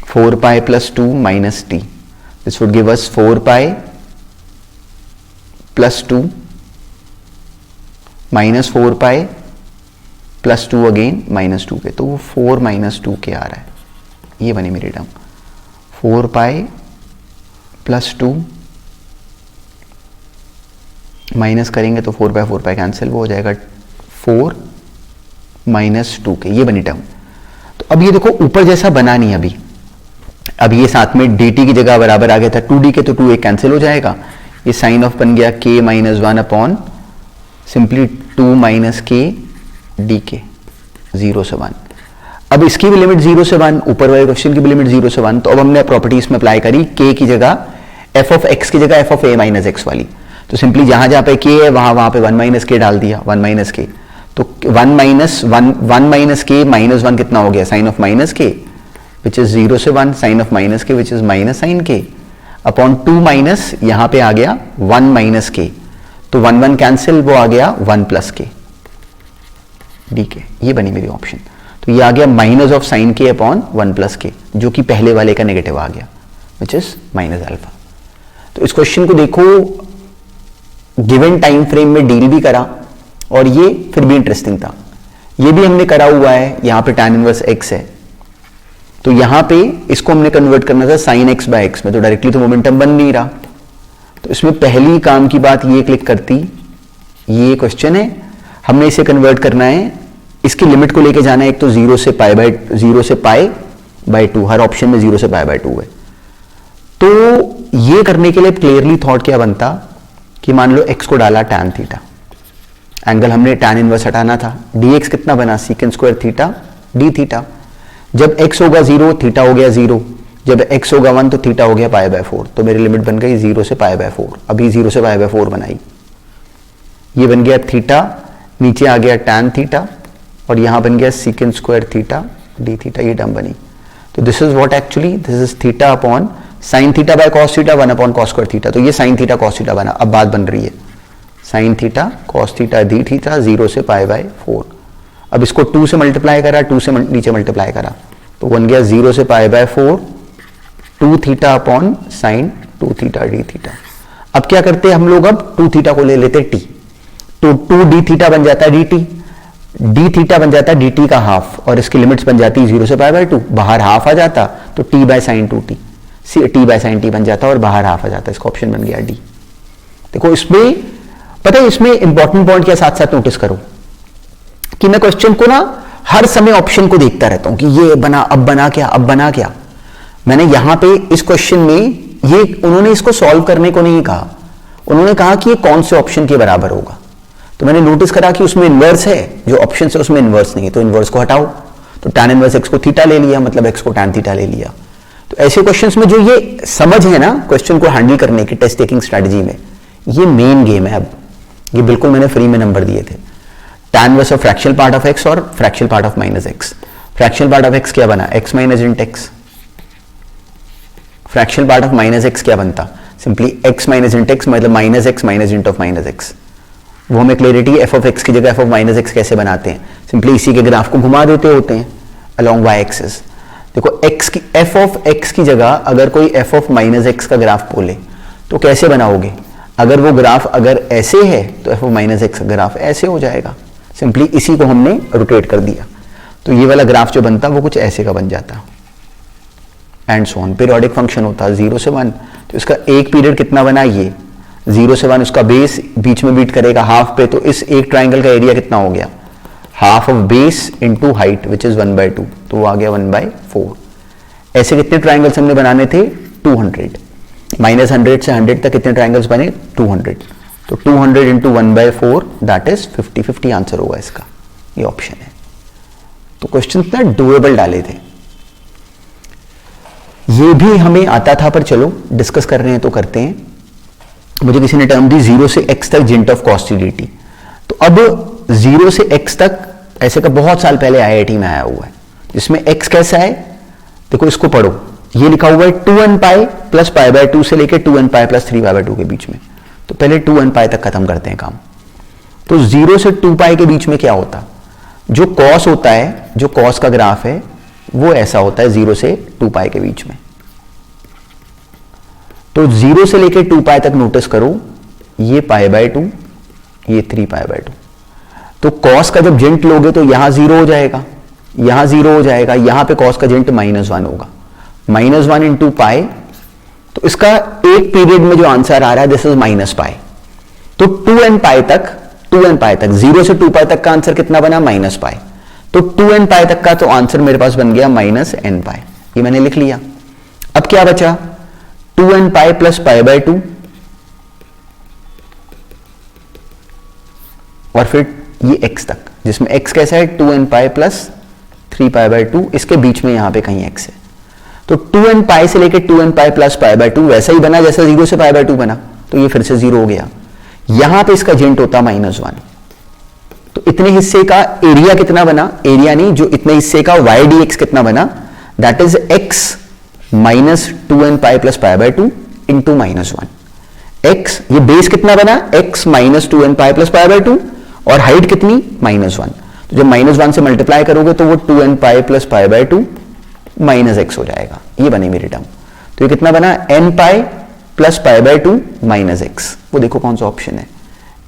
4π + 2 - t, this would give us 4π + 2 - 4π + 2 again -2k, तो वो 4 - 2k आ रहा है। ये बनी मेरी टर्म, 4π + 2 माइनस करेंगे तो 4π कैंसिल, वो हो जाएगा 4 - 2k, ये बनी टर्म। तो अब ये देखो ऊपर जैसा बना नहीं अभी, अब ये साथ में dt की जगह बराबर आ गया था 2dk, तो 2 एक कैंसिल हो जाएगा, ये साइन ऑफ बन गया k - 1 upon simply 2 - k dk, 0 से 1। अब इसकी भी लिमिट 0 से 1, ऊपर वाले क्वेश्चन की भी लिमिट 0 से 1, तो अब हमने प्रॉपर्टीज में अप्लाई करी k की जगह f ऑफ x की जगह f of a minus x वाली। तो सिंपली जहां जहां पे k है वहां पे 1 माइनस के डाल दिया, 1 माइनस के, तो 1 माइनस के माइनस 1 कितना हो गया, साइन ऑफ माइनस के विच इज 0 से 1, साइन ऑफ माइनस के विच इज माइनस साइन के अपॉन 2 माइनस यहां पे आ गया 1 माइनस के, तो 1 1 कैंसिल, वो आ गया 1 प्लस के डी के। ये बनी मेरी ऑप्शन। तो ये आ गया माइनस ऑफ साइन के अपॉन 1 प्लस के, जो कि पहले वाले का नेगेटिव आ गया विच इज माइनस अल्फा। तो इस क्वेश्चन को देखो, गिवन टाइम फ्रेम में डील भी करा और ये फिर भी इंटरेस्टिंग था। ये भी हमने करा हुआ है, यहां पे tan इनवर्स x है, तो यहां पे इसको हमने कन्वर्ट करना था sin x बाय x में, तो डायरेक्टली तो मोमेंटम बन नहीं रहा। तो इसमें पहली काम की बात ये क्लिक करती, ये क्वेश्चन है, हमने इसे कन्वर्ट करना है, इसकी लिमिट को लेके जाना है, एक तो 0 से पाई बाय 2, हर ऑप्शन में 0 से पाई बाय 2 है। तो ये करने के लिए क्लियरली थॉट क्या बनता कि मान लो x को डाला tan थीटा, एंगल हमने tan इनवर्स हटाना था, dx कितना बना secant square theta d theta. जब x होगा 0 थीटा हो गया 0, जब x होगा 1 तो थीटा हो गया पाई बाय 4, तो मेरी लिमिट बन गई 0 से पाई बाय 4। अभी 0 से पाई बाय 4 बनाई, ये बन गया थीटा, नीचे आ गया tan थीटा और यहां बन गया secant square theta d theta, ये टर्म बनी। तो this is what actually, this is theta upon sine theta by cos theta 1 upon cos square theta. तो ये साइन थीटा कॉस थीटा बना। अब बात बन रही है sine theta cos theta D theta 0 से पाई बाय 4। अब इसको 2 से मल्टीप्लाई करा, 2 से नीचे मल्टीप्लाई करा, तो बन गया 0 से pi by 4 2 theta upon sine 2 theta D theta. अब क्या करते हैं हम लोग, अब 2 थीटा को ले लेते टी, तो 2 डी थीटा बन जाता है डी टी, डी थीटा बन जाता है डी टी का हाफ, और इसकी लिमिट्स बन जाती है 0 से पाई बाय 2, बाहर हाफ आ जाता तो T by sine 2t, T by sine T बन जाता और बाहर हाफ आ जाता, इसका ऑप्शन बन गया डी। देखो इसमें पता है, इसमें इंपॉर्टेंट पॉइंट क्या साथ साथ नोटिस करो कि मैं क्वेश्चन को ना हर समय ऑप्शन को देखता रहता हूं कि ये बना, अब बना क्या, अब बना क्या। मैंने यहां पे इस क्वेश्चन में ये उन्होंने इसको सॉल्व करने को नहीं कहा, उन्होंने कहा कि ये कौन से ऑप्शन के बराबर होगा। तो मैंने नोटिस करा कि उसमें इनवर्स है, जो ऑप्शन है उसमें इनवर्स नहीं है, तो इनवर्स को हटाओ, तो tan इनवर्स x को थीटा ले लिया, मतलब x को tan थीटा ले लिया। तो ऐसे क्वेश्चंस में जो ये समझ है ना क्वेश्चन को हैंडल करने की टेस्ट टेकिंग स्ट्रेटजी में, ये मेन गेम है। अब ये बिल्कुल मैंने फ्री में नंबर दिए थे, tan inverse of fractional part of x और fractional part of minus x। Fractional part of x क्या बना, x minus int x। Fractional part of minus x क्या बनता, simply x minus int x, मतलब minus x minus int of minus x। वो हमें clarity f of x की जगह f of minus x कैसे बनाते हैं, सिंपली इसी के ग्राफ को घुमा देते होते हैं अलोंग y एक्सिस। देखो x की f ऑफ x की जगह अगर कोई f ऑफ माइनस x का ग्राफ बोले तो कैसे बनाओगे, अगर वो ग्राफ अगर ऐसे है तो f ऑफ माइनस x का ग्राफ ऐसे हो जाएगा, सिंपली इसी को हमने रोटेट कर दिया, तो ये वाला ग्राफ जो बनता वो कुछ ऐसे का बन जाता, and so on. Periodic function होता 0 से 1, तो इसका एक पीरियड कितना बना, ये 0 से 1, उसका बेस बीच में बीट करेगा हाफ पे, तो इस एक ट्राइंगल का एरिया कितना हो गया, half of base into height which is 1/2, तो वो आ गया 1/4। ऐसे कितने ट्राइंगल्स हमने बनाने थे, 200, माइनस 100 से 100 तक कितने ट्राइंगल्स बने, 200, तो 200 इंटू 1/4 दैट इज 50/50 आंसर होगा इसका, ये ऑप्शन है। तो क्वेश्चन ना डुएबल डाले थे, ये भी हमें आता था, पर चलो डिस्कस कर रहे हैं तो करते हैं। मुझे किसी ने टर्म दी 0 से x तक जिंट of cos T D T, तो अब 0 से x तक ऐसे का बहुत साल पहले आईआईटी में आया हुआ है, जिसमें x कैसा है, देखो इसको पढ़ो, ये लिखा हुआ है 2n pi plus pi by 2 से लेकर 2n pi plus 3 pi by 2 के बीच में। तो पहले 2n पाई तक खत्म करते हैं काम। तो 0 से 2 पाई के बीच में क्या होता, जो कॉस होता है, जो कॉस का ग्राफ है वो ऐसा होता है 0 से 2 पाई के बीच में। तो 0 से लेकर 2 पाई तक नोटिस करो, ये पाई बाय 2, ये 3 पाई बाय 2। तो कॉस का जब जेंट लोगे तो यहां 0 हो जाएगा, यहां 0 हो जाएगा, यहां पे कॉस का जेंट -1 होगा, -1 इंटू पाई। तो इसका एक पीरियड में जो आंसर आ रहा है दिस इज माइनस पाई। तो 2n पाई तक 0 से 2 पाई तक का आंसर कितना बना, माइनस पाई। तो 2n पाई तक का तो आंसर मेरे पास बन गया -n पाई, ये मैंने लिख लिया। अब क्या बचा, 2n pi plus pi by 2, और फिर ये x तक, जिसमें x कैसा है 2n pi plus 3 pi by 2, इसके बीच में यहां पे कहीं x है। तो 2n पाई से लेके 2n pi plus pi by 2 वैसा ही बना जैसा 0 से पाई बाय 2 बना, तो ये फिर से 0 हो गया। यहां पे इसका जेंट होता -1, तो इतने हिस्से का एरिया कितना बना, एरिया नहीं, जो इतने हिस्से का y dx कितना बना, that is x minus 2n pi plus pi by 2 into -1। x ये बेस कितना बना, x minus 2n pi plus pi by 2, और हाइट कितनी -1, तो जब -1 से मल्टीप्लाई करोगे तो वो 2n pi plus pi by 2 minus x हो जाएगा, ये बनी मेरी टर्म। तो ये कितना बना, n pi plus pi by 2 minus x. वो देखो कौन सा ऑप्शन है,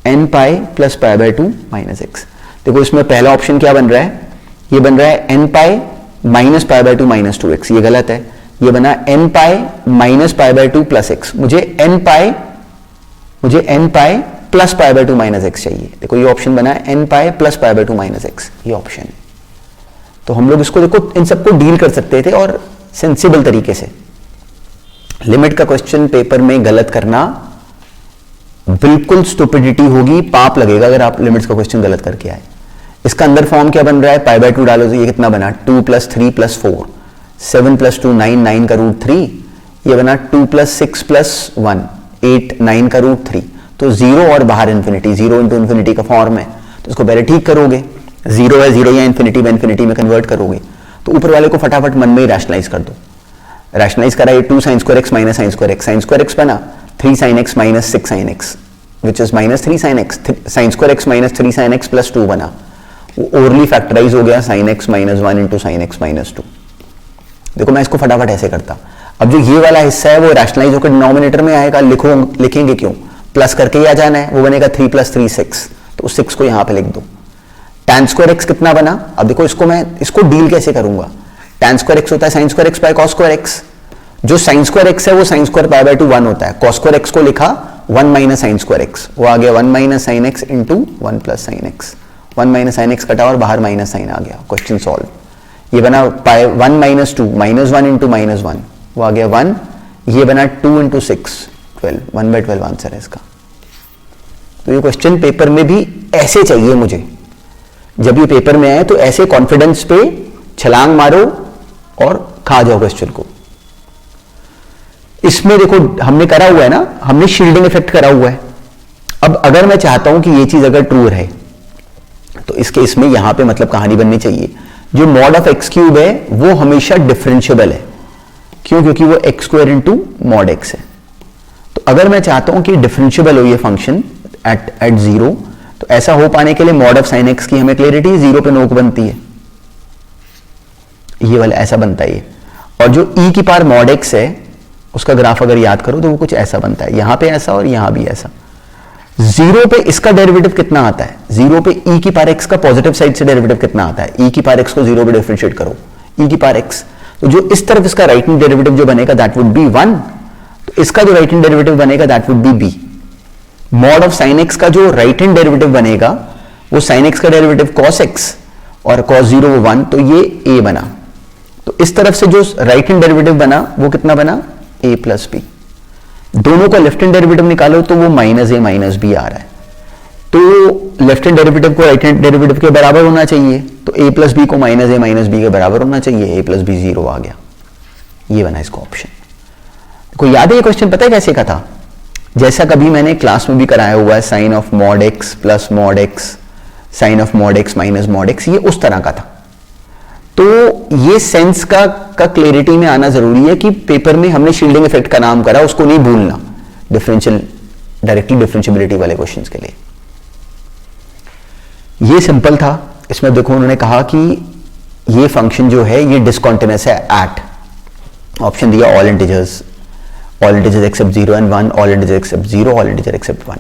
n pi plus pi by 2 minus x. देखो इसमें पहला ऑप्शन क्या बन रहा है, ये बन रहा है n pi minus pi by 2 minus 2x, ये गलत है। ये बना n pi minus pi by 2 plus x. मुझे n pi plus pi by 2 minus x चाहिए। देखो ये ऑप्शन बना है n pi plus pi by 2 minus x, ये ऑप्शन है। तो हम लोग इसको देखो इन सबको डील कर सकते थे और सेंसिबल तरीके से। लिमिट का क्वेश्चन पेपर में गलत करना बिल्कुल स्टुपिडिटी होगी, पाप लगेगा अगर आप लिमिट्स का क्वेश्चन गलत करके आए। इसका अंदर फॉर्म क्या बन रहा है, पाई बाय 2 डालो तो ये कितना बना, 2 प्लस 3 प्लस 4, 7 प्लस 2 9, 9 का रूट 3, ये बना 2 प्लस 6 प्लस 1 8, 9 का रूट 3। तो 0 और बाहर इन्फिनिटी, 0 इंटू इन्फिनिटी का फॉर्म है, तो इसको पहले ठीक करोगे, 0 है 0 या इन्फिनिटी में कन्वर्ट करोगे, तो ऊपर वाले को फटाफट मन में ही रैशनलाइज कर दो। रैशनलाइज करा, ये 2 sign square x minus sine square X, sine square x बना 3 sign x minus 6 sine x which is minus 3 sine x, sine square x minus 3 sign x plus 2 बना, वो ओवरली फैक्टराइज हो गया sign x minus 1 into sine x minus 2। देखो मैं इसको फटाफट ऐसे करता, अब जो ये वाला हिस्सा है वो रैशनलाइज होकर डिनोमिनेटर में आएगा, लिखेंगे क्यों, प्लस करके ही आ जाना है, वो बनेगा 3 प्लस 3 6, तो 6 को यहां पे लिख दो। tan स्क्वायर एक्स कितना बना, अब देखो इसको मैं इसको डील कैसे करूंगा, tan स्क्वायर एक्स होता है sign square x by cos square x, जो साइन स्क्वायर एक्स है वो साइन स्क्वायर पाई बाय 2 1 होता है, कॉस स्क्वायर एक्स को लिखा 1 माइनस साइन स्क्वायर एक्स, वो आ गया 1 minus sine x into 1 plus sine x, 1 minus sine x कटा और बाहर माइनस साइन आ गया, क्वेश्चन सॉल्व। ये बना पाई 1 माइनस 2 माइनस 1 इंटू माइनस 1, वो आ गया 1, ये बना 2 इंटू 6 12, 1 बाय 12 आंसर है इसका। तो ये क्वेश्चन पेपर में भी ऐसे चाहिए मुझे, जब ये पेपर में आए तो ऐसे कॉन्फिडेंस पे छलांग मारो और खा जाओ क्वेश्चन को। इसमें देखो हमने करा हुआ है ना, हमने शील्डिंग इफेक्ट करा हुआ है। अब अगर मैं चाहता हूं कि ये चीज अगर ट्रू रहे तो इसके इसमें यहां पे मतलब कहानी बननी चाहिए, जो मॉड ऑफ एक्स क्यूब है वो हमेशा डिफरेंशिएबल है, क्यों, क्योंकि वो x square into mod x है। तो अगर मैं चाहता हूं कि डिफरेंशिएबल हो ये फंक्शन एट 0, तो ऐसा हो पाने के लिए मॉड ऑफ साइन एक्स की हमें क्लियरिटी 0 पे नोक बनती है, ये वाला ऐसा बनता है ये। और जो e की पावर मॉड एक्स है उसका ग्राफ अगर याद करो तो वो कुछ ऐसा बनता है, यहां पे ऐसा और यहां भी ऐसा। 0 पे इसका डेरिवेटिव कितना आता है, 0 पे e की पावर x का पॉजिटिव साइड से डेरिवेटिव कितना आता है, e की पावर x को 0 पे डिफरेंशिएट करो, e की पावर x, तो जो इस तरफ इसका राइट हैंड डेरिवेटिव जो बनेगा दैट वुड बी 1, तो इसका जो राइट हैंड डेरिवेटिव बनेगा that would be b। Mod of sine x का जो राइट हैंड डेरिवेटिव बनेगा वो साइन एक्स का डेरिवेटिव कॉस एक्स और कॉस 0 वो 1, तो ये a बना। तो इस तरफ से जो राइट हैंड डेरिवेटिव बना वो कितना बना, a प्लस बी। दोनों का लेफ्ट हैंड डेरिवेटिव निकालो तो वो माइनस a माइनस बी आ रहा है, तो लेफ्ट हैंड डेरिवेटिव को राइट हैंड डेरिवेटिव के बराबर होना चाहिए, तो a प्लस बी को माइनस a माइनस बी के बराबर होना चाहिए, a प्लस बी 0 आ गया, ये बना इसका ऑप्शन। को याद है ये क्वेश्चन, पता है कैसे का था, जैसा कभी मैंने क्लास में भी कराया हुआ है, sine of mod x plus mod x, sine of mod x minus mod x, ये उस तरह का था। तो ये सेंस का क्लैरिटी में आना जरूरी है कि पेपर में हमने शील्डिंग इफेक्ट का नाम करा, उसको नहीं भूलना डिफरेंशियल डायरेक्टली डिफरेंशिएबिलिटी वाले क्वेश्चंस के लिए। ये सिंपल था। इसमें देखो उन्होंने कहा कि ये फंक्शन जो है ये डिसकंटिन्यूअस है एट, ऑप्शन दिया all integers except 0 and 1, all integer except 0, all integer except 1।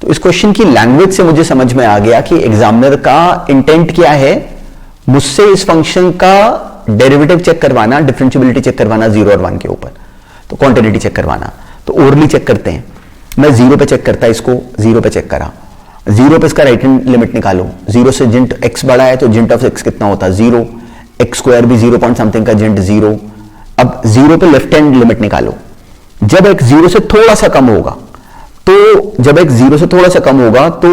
तो इस क्वेश्चन की लैंग्वेज से मुझे समझ में आ गया कि एग्जामिनर का इंटेंट क्या है, मुझसे इस फंक्शन का डेरिवेटिव चेक करवाना, डिफरेंशिएबिलिटी चेक करवाना 0 और 1 के ऊपर, तो क्वांटिटी चेक करवाना। तो ओरली चेक करते हैं, मैं 0 पे चेक करता, इसको 0 पे चेक करा, 0 पे इसका राइट हैंड लिमिट निकालो, 0 से जिंट x बड़ा है तो जिंट ऑफ x कितना होता है 0, एक्स स्क्वायर भी 0 पॉइंट समथिंग का जिंट 0। अब 0 पे लेफ्ट हैंड लिमिट निकालो, जब x 0 से थोड़ा सा कम होगा, तो जब x 0 से थोड़ा सा कम होगा तो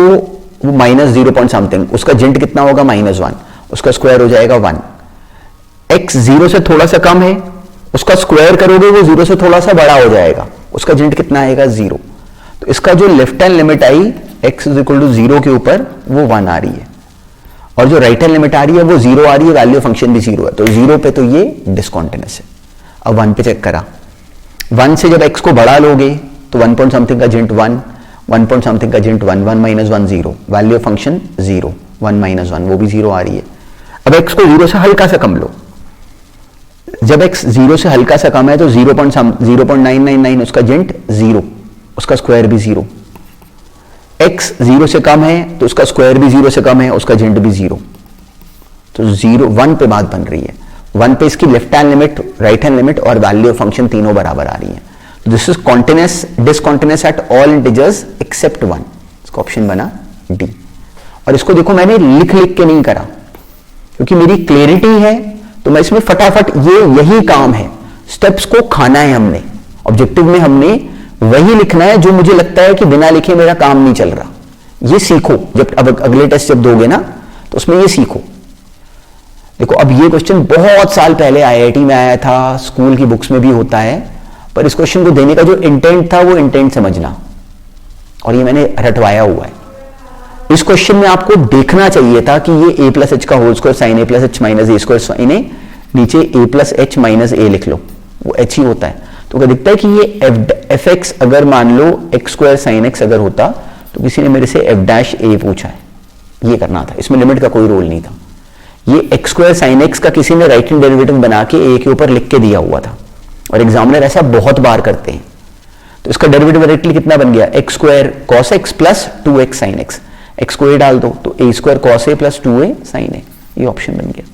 वो माइनस 0 पॉइंट समथिंग, उसका जिंट कितना होगा -1, उसका स्क्वायर हो जाएगा 1। x 0 से थोड़ा सा कम है, उसका स्क्वायर करोगे वो 0 से थोड़ा सा बड़ा हो जाएगा, उसका जेंट कितना आएगा 0। तो इसका जो left hand limit I x is equal to 0 के ऊपर वो 1 आ रही है, और जो राइट हैंड लिमिट आ रही है वो 0 आ रही है, वैल्यू फंक्शन भी 0 है, तो 0 पे तो ये डिसकॉन्टिन्यूअस है। अब 1 पे चेक करा, 1 से जब x को बढ़ा लोगे तो 1 पॉइंट समथिंग का जेंट 1, 1 पॉइंट समथिंग का जेंट 1, 1 माइनस 1 0, वैल्यू फंक्शन 0, 1 माइनस 1 वो भी 0 आ रही है। अब x को 0 से हल्का सा कम लो, जब x 0 से हल्का सा कम है तो 0.999 उसका जेंट 0, उसका स्क्वायर भी 0। x 0 से कम है तो उसका स्क्वायर भी 0 से कम है, उसका जेंट भी 0। तो 0 1 पे बात बन रही है, 1 पे इसकी left hand limit, right hand limit और वैल्यू फंक्शन तीनों बराबर आ रही है। तो this is continuous, discontinuous at all integers except 1। इसका ऑप्शन बना डी। और इसको देखो मैंने लिख लिख के नहीं करा, क्योंकि मेरी क्लियरिटी है तो मैं इसमें फटाफट, ये यही काम है, स्टेप्स को खाना है हमने, ऑब्जेक्टिव में हमने वही लिखना है जो मुझे लगता है कि बिना लिखे मेरा काम नहीं चल रहा। ये सीखो, जब अब अगले टेस्ट जब दोगे ना तो उसमें ये सीखो। देखो अब ये क्वेश्चन बहुत साल पहले आईआईटी में आया था, स्कूल की बुक्स में भी होता है, पर इस क्वेश्चन को देने का जो इंटेंट था वो इंटेंट समझना, और ये मैंने रटवाया हुआ है। इस क्वेश्चन में आपको देखना चाहिए था कि ये a प्लस एच का whole square sine a plus H minus A square sine A, नीचे a plus H minus A लिख लो, वो h ही होता है। तो क्या दिखता है कि ये एफ एक्स अगर मान लो एक्स स्क्वायर साइन एक्स अगर होता तो किसी ने मेरे से एफ डैश ए पूछा है, ये करना था, इसमें लिमिट का कोई रोल नहीं था। ये एक्स स्क्वायर साइन एक्स का किसी ने राइट हैंड डेरिवेटिव बना के ए के ऊपर लिख के दिया हुआ था, और एग्जामिनर ऐसा बहुत बार करते हैं। तो इसका डेरिवेटिव डायरेक्टली कितना बन गया, x square cos x plus 2x sine x, x को ए डाल दो तो ए square cos A plus 2a sign ए, ये ऑप्शन बन गया।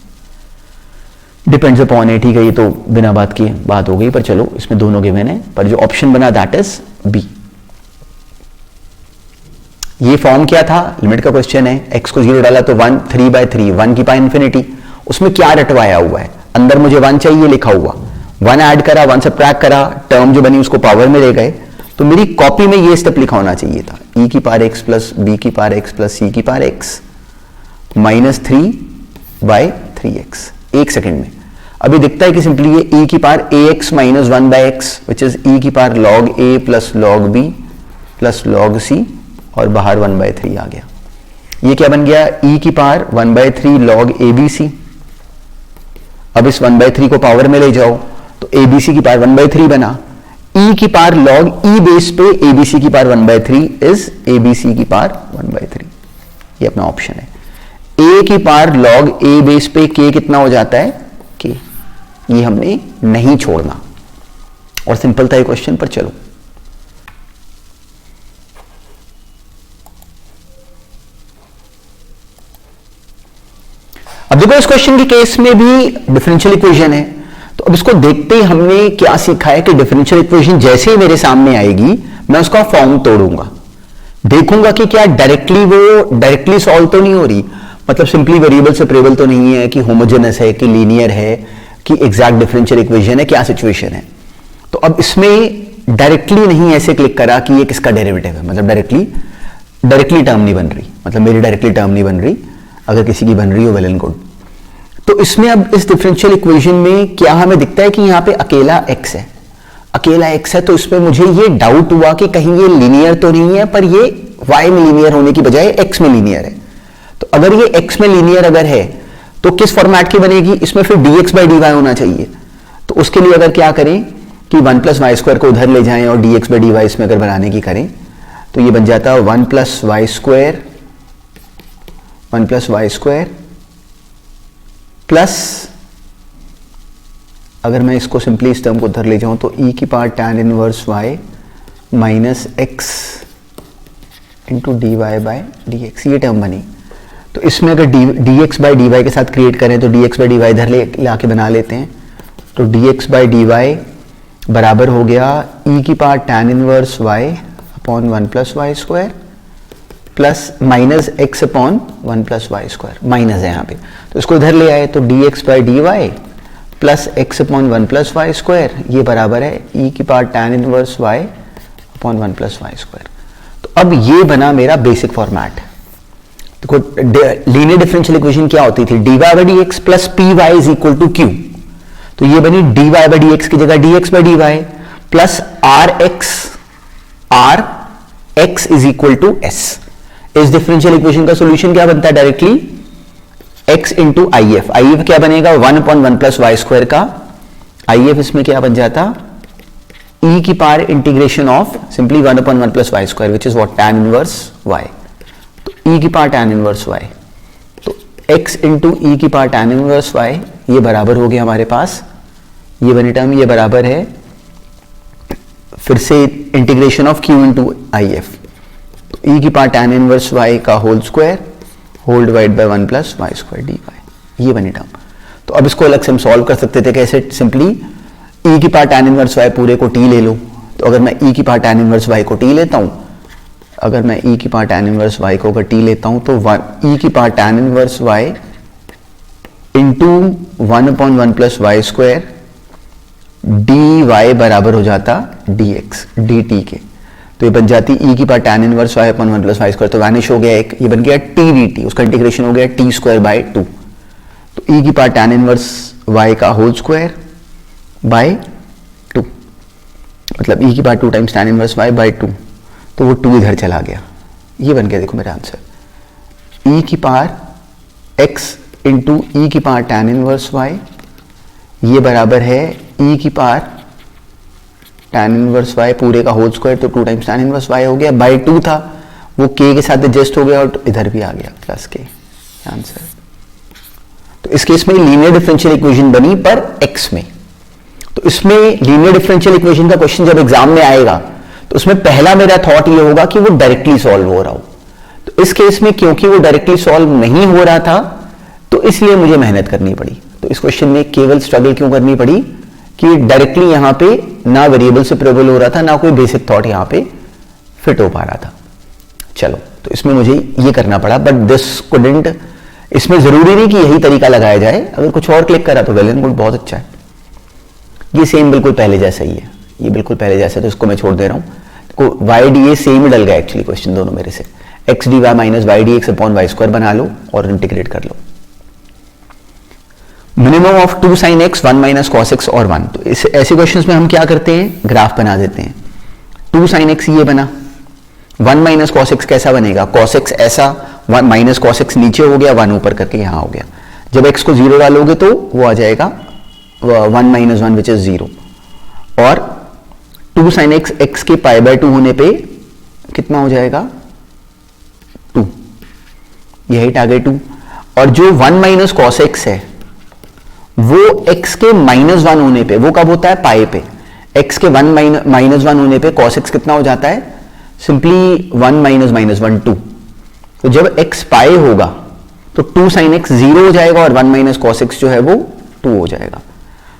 डिपेंड्स अपॉन ए, ठीक है, ये तो बिना बात किए बात हो गई, पर चलो इसमें दोनों गिवन है, पर जो ऑप्शन बना दैट इज बी। ये फॉर्म क्या था, लिमिट का क्वेश्चन है, x को 0 डाला तो 1, 3/3, 1 की पावर इंफिनिटी, उसमें क्या रटवाया हुआ है, अंदर मुझे 1 चाहिए लिखा हुआ, 1 ऐड करा, 1 सब्ट्रैक्ट करा, टर्म जो बनी उसको पावर में ले गए, तो मेरी कॉपी में ये स्टेप लिखा होना चाहिए था, e की पावर x प्लस b की पावर x प्लस c की पावर x माइनस 3/3x। एक सेकेंड में अभी दिखता है कि सिंपली ये e की power ax minus 1/x which is e की power log a plus log b plus log c, और बाहर 1/3 आ गया। ये क्या बन गया, e की पावर 1/3 log abc। अब इस 1/3 को पावर में ले जाओ तो abc की पावर 1/3 बना, e की पावर log e बेस पे abc की पावर 1/3 इज abc की पावर 1/3। ये अपना ऑप्शन है। a की पावर log a बेस पे k कितना हो जाता है, k। ये हमने नहीं छोड़ना, और सिंपल था ये क्वेश्चन, पर चलो अब देखो इस क्वेश्चन के केस में भी डिफरेंशियल इक्वेशन है, तो अब इसको देखते ही हमने क्या सीखा है कि डिफरेंशियल इक्वेशन जैसे ही मेरे सामने आएगी मैं उसका फॉर्म तोड़ूंगा, देखूंगा कि क्या डायरेक्टली सॉल्व तो नहीं हो रही, मतलब सिंपली वेरिएबल सेपरेबल तो नहीं है, कि होमोजेनस है, कि लीनियर है, कि एग्जैक्ट डिफरेंशियल इक्वेशन है, क्या सिचुएशन है। तो अब इसमें डायरेक्टली नहीं ऐसे क्लिक करा कि ये किसका डेरिवेटिव है, मतलब डायरेक्टली टर्म नहीं बन रही, मतलब मेरी डायरेक्टली टर्म नहीं बन रही, अगर किसी की बन रही हो वेल एंड गुड। तो इसमें अब इस डिफरेंशियल इक्वेशन में क्या हमें दिखता है कि यहां पे अकेला x है, तो इसमें मुझे ये डाउट हुआ कि कहीं ये लीनियर तो नहीं है, पर ये y में लीनियर होने की बजाय x में लीनियर है। तो अगर ये x में लीनियर अगर है तो किस फॉर्मेट की बनेगी, इसमें फिर dx/dy होना चाहिए। तो उसके लिए अगर क्या करें कि 1 + y² को उधर ले जाएं और dx/dy इसमें अगर बनाने की करें तो ये बन जाता है 1 + y² प्लस, अगर मैं इसको सिंपली इस टर्म को उधर ले जाऊं तो e की power tan inverse y minus x into dy/dx, ये टर्म बनी। तो इसमें अगर dx/dy के साथ क्रिएट करें तो dx/dy इधर ले आके बना लेते हैं, तो dx/dy बराबर हो गया e की power tan inverse y upon 1 + y² plus minus x upon 1 + y², minus है यहाँ पे, तो इसको इधर ले आए तो dx/dy plus x upon 1 + y², ये बराबर है e की power tan inverse y upon 1 + y²। तो अब ये बना मेरा बेसिक फॉर्मेट। देखो लीनियर डिफरेंशियल इक्वेशन क्या होती थी, dy by d x plus p y is equal to q, तो ये बनी dy बाई डी एक्स की जगह dx by d y plus r x is equal to s. इस डिफरेंशियल इक्वेशन का सॉल्यूशन क्या बनता है directly, x into I F, क्या बनेगा 1/1 प्लस वाई स्क्वायर का आई एफ, इसमें क्या बन जाता e की power integration of simply 1/1 plus y square which is what tan inverse y, तो e की पावर tan इनवर्स y, तो x इंटू ई की पावर tan इनवर्स y ये बराबर हो गया हमारे पास, ये बनी टर्म ये बराबर है फिर से integration of q into I F, तो e की पावर tan इनवर्स y का whole square whole divide by 1 plus y square d y, ये बनी टर्म। तो अब इसको अलग से हम सॉल्व कर सकते थे कैसे, सिंपली e की पावर tan इनवर्स y पूरे को t ले लो, तो अगर मैं e की पावर tan इनवर्स y को t लेता हूं, अगर मैं e की पावर tan इनवर्स y को अगर t लेता हूं तो e की power tan inverse y into 1/1 plus y square d y बराबर हो जाता dx dt के, तो ये बन जाती e की power tan inverse y upon 1 plus y square, तो वैनिश हो गया एक, ये बन गया t dt, उसका इंटीग्रेशन हो गया t स्क्वायर बाय 2, तो e की पावर tan इनवर्स y का होल स्क्वायर बाय 2, मतलब e की power 2 times tan inverse y by 2, तो वो 2 इधर चला गया, ये बन गया देखो मेरा आंसर, e की पावर x इंटू ई की पावर tan इनवर्स y, ये बराबर है e की पावर tan इनवर्स y पूरे का होल स्क्वायर, तो 2 टाइम्स tan इनवर्स y हो गया, बाय 2 था वो k के साथ एडजस्ट हो गया और इधर भी आ गया प्लस k, आंसर। तो इस केस में लीनियर डिफरेंशियल इक्वेशन बनी पर x में, तो इसमें लीनियर डिफरेंशियल इक्वेशन का क्वेश्चन जब एग्जाम में आएगा तो उसमें पहला मेरा थॉट ये होगा कि वो डायरेक्टली सॉल्व हो रहा हो, तो इस केस में क्योंकि वो डायरेक्टली सॉल्व नहीं हो रहा था तो इसलिए मुझे मेहनत करनी पड़ी, तो इस क्वेश्चन में केवल स्ट्रगल क्यों करनी पड़ी कि डायरेक्टली यहां पे ना वेरिएबल से प्रोबेबल हो रहा था, ना कोई बेसिक थॉट यहां पे फिट हो पा रहा था। चलो तो इसमें मुझे ये करना पड़ा, बट दिस कुडंट, इसमें जरूरी नहीं कि यही तरीका लगाया जाए, अगर कुछ और क्लिक करा तो वेल एंड गुड, बहुत अच्छा है। ये सेम बिल्कुल पहले जैसा ही है, ये बिल्कुल पहले जैसा है, तो इसको मैं छोड़ दे रहा हूं, वाई डी ए सेम ही डल गया एक्चुअली क्वेश्चन दोनों मेरे से, X D Y minus Y D x upon Y square बना लो और इंटीग्रेट कर लो। Minimum of 2 sin x 1 minus cos X और 1, तो ऐसे क्वेश्चंस में हम क्या करते हैं, ग्राफ बना देते हैं। 2 sin x ये बना, 1 माइनस कॉस एक्स कैसा बनेगा, कॉस एक्स ऐसा, 1 माइनस कॉस एक्स नीचे हो गया, 1 ऊपर करके यहां हो गया, जब x को 0 डालोगे तो वो आ जाएगा 1 माइनस 1 विच इज 0, और 2 sin x x के पाई बाय 2 होने पे कितना हो जाएगा 2, यही टारगेट 2, और जो 1 माइनस कॉस एक्स है वो x के -1 होने पे, वो कब होता है पाई पे, x के 1 माइनस 1 होने पे cos x कितना हो जाता है, सिंपली 1 माइनस -1 2, तो जब x पाई होगा तो 2 sin x 0 हो जाएगा और 1 माइनस कॉस एक्स जो है वो 2 हो जाएगा।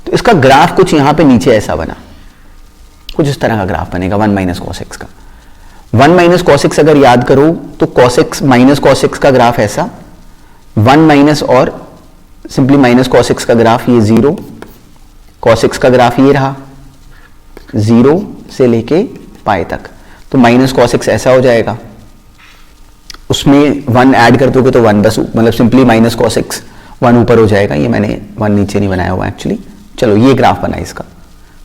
तो इसका ग्राफ कुछ यहां पे नीचे ऐसा बना, कुछ इस तरह का ग्राफ बनेगा 1 माइनस कॉस एक्स का। 1 माइनस कॉस एक्स अगर याद करो तो cos x minus cos x का ग्राफ ऐसा, 1 माइनस और सिंपली माइनस कॉस एक्स का ग्राफ ये 0, कॉस एक्स का ग्राफ ये रहा 0 से लेके पाई तक, तो माइनस कॉस एक्स ऐसा हो जाएगा, उसमें 1 ऐड कर दोगे तो 1 बस, मतलब सिंपली माइनस कॉस एक्स 1 ऊपर हो जाएगा, ये मैंने 1 नीचे नहीं बनाया हुआ एक्चुअली। चलो ये ग्राफ बना, इसका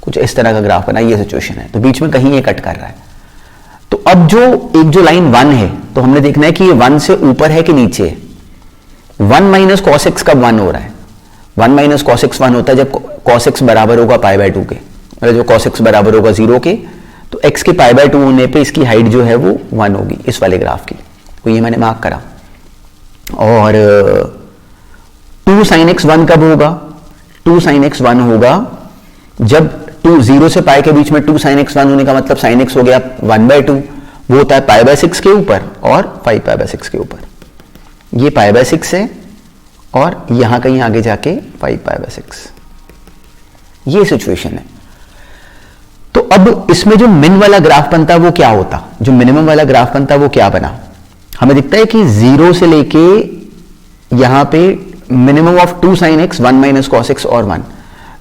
कुछ इस तरह का ग्राफ बना, ये सिचुएशन है, तो बीच में कहीं ये कट कर रहा है। तो अब जो लाइन 1 है तो हमने देखना है कि ये 1 से ऊपर है कि नीचे है। 1 माइनस कॉस एक्स कब 1 हो रहा है, 1 माइनस कॉस एक्स 1 होता है जब कॉस एक्स बराबर होगा पाई बाय 2 के, मतलब जब कॉस एक्स बराबर होगा 0 के, तो x के पाई बाय 2 होने पे इसकी हाइट जो है वो 1 होगी इस वाले ग्राफ की, तो ये मैंने मार्क करा। और 2 sin x 1 कब होगा, 2 sin x 1 होगा जब 2 0 से पाई के बीच में 2 sin x 1 होने का मतलब sin x हो गया 1/2, वो होता है पाई बाय 6 के ऊपर और 5 पाई बाय 6 के ऊपर, ये पाई बाय 6 है और यहां कहीं आगे जाके 5 पाई बाय 6, ये सिचुएशन है। तो अब इसमें जो मिन वाला ग्राफ बनता वो क्या होता, जो मिनिमम वाला ग्राफ बनता वो क्या बना, हमें दिखता है कि 0 से लेके यहां पे minimum of 2 sin x 1 minus cos X और 1,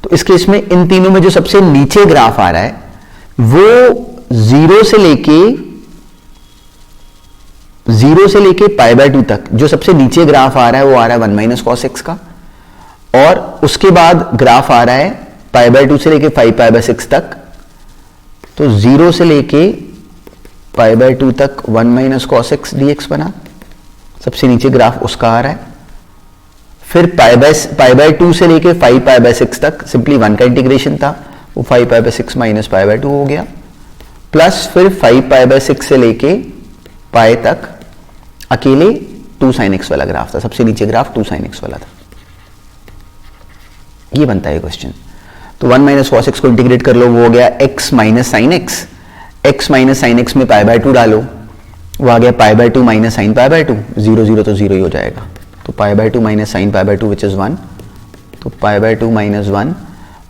तो इस केस में इन तीनों में जो सबसे नीचे ग्राफ आ रहा है वो 0 से लेके 0 से लेके π/2 तक जो सबसे नीचे ग्राफ आ रहा है वो आ रहा है 1 माइनस कॉस एक्स का, और उसके बाद ग्राफ आ रहा है π/2 से लेके 5π/6 तक। तो 0 से लेके π/2 तक 1 माइनस कॉस एक्स dx बना, सबसे नीचे ग्राफ उसका आ रहा है। फिर π/2 से लेके 5π/6 तक सिंपली 1 का इंटीग्रेशन था, वो 5π/6 माइनस π/2 हो गया, प्लस फिर 5π/6 से लेके पाई तक अकेले 2 sin x वाला ग्राफ था, सबसे नीचे ग्राफ 2 sin x वाला था। ये बनता है क्वेश्चन। तो 1 माइनस कॉस एक्स को इंटीग्रेट कर लो, वो हो गया x minus sine x, x minus sine x में π/2 डालो, वो आ गया π/2 माइनस साइन π/2, 0 0 तो 0 ही हो जाएगा। तो π/2 माइनस साइन π/2 विच इज 1, तो π/2 माइनस 1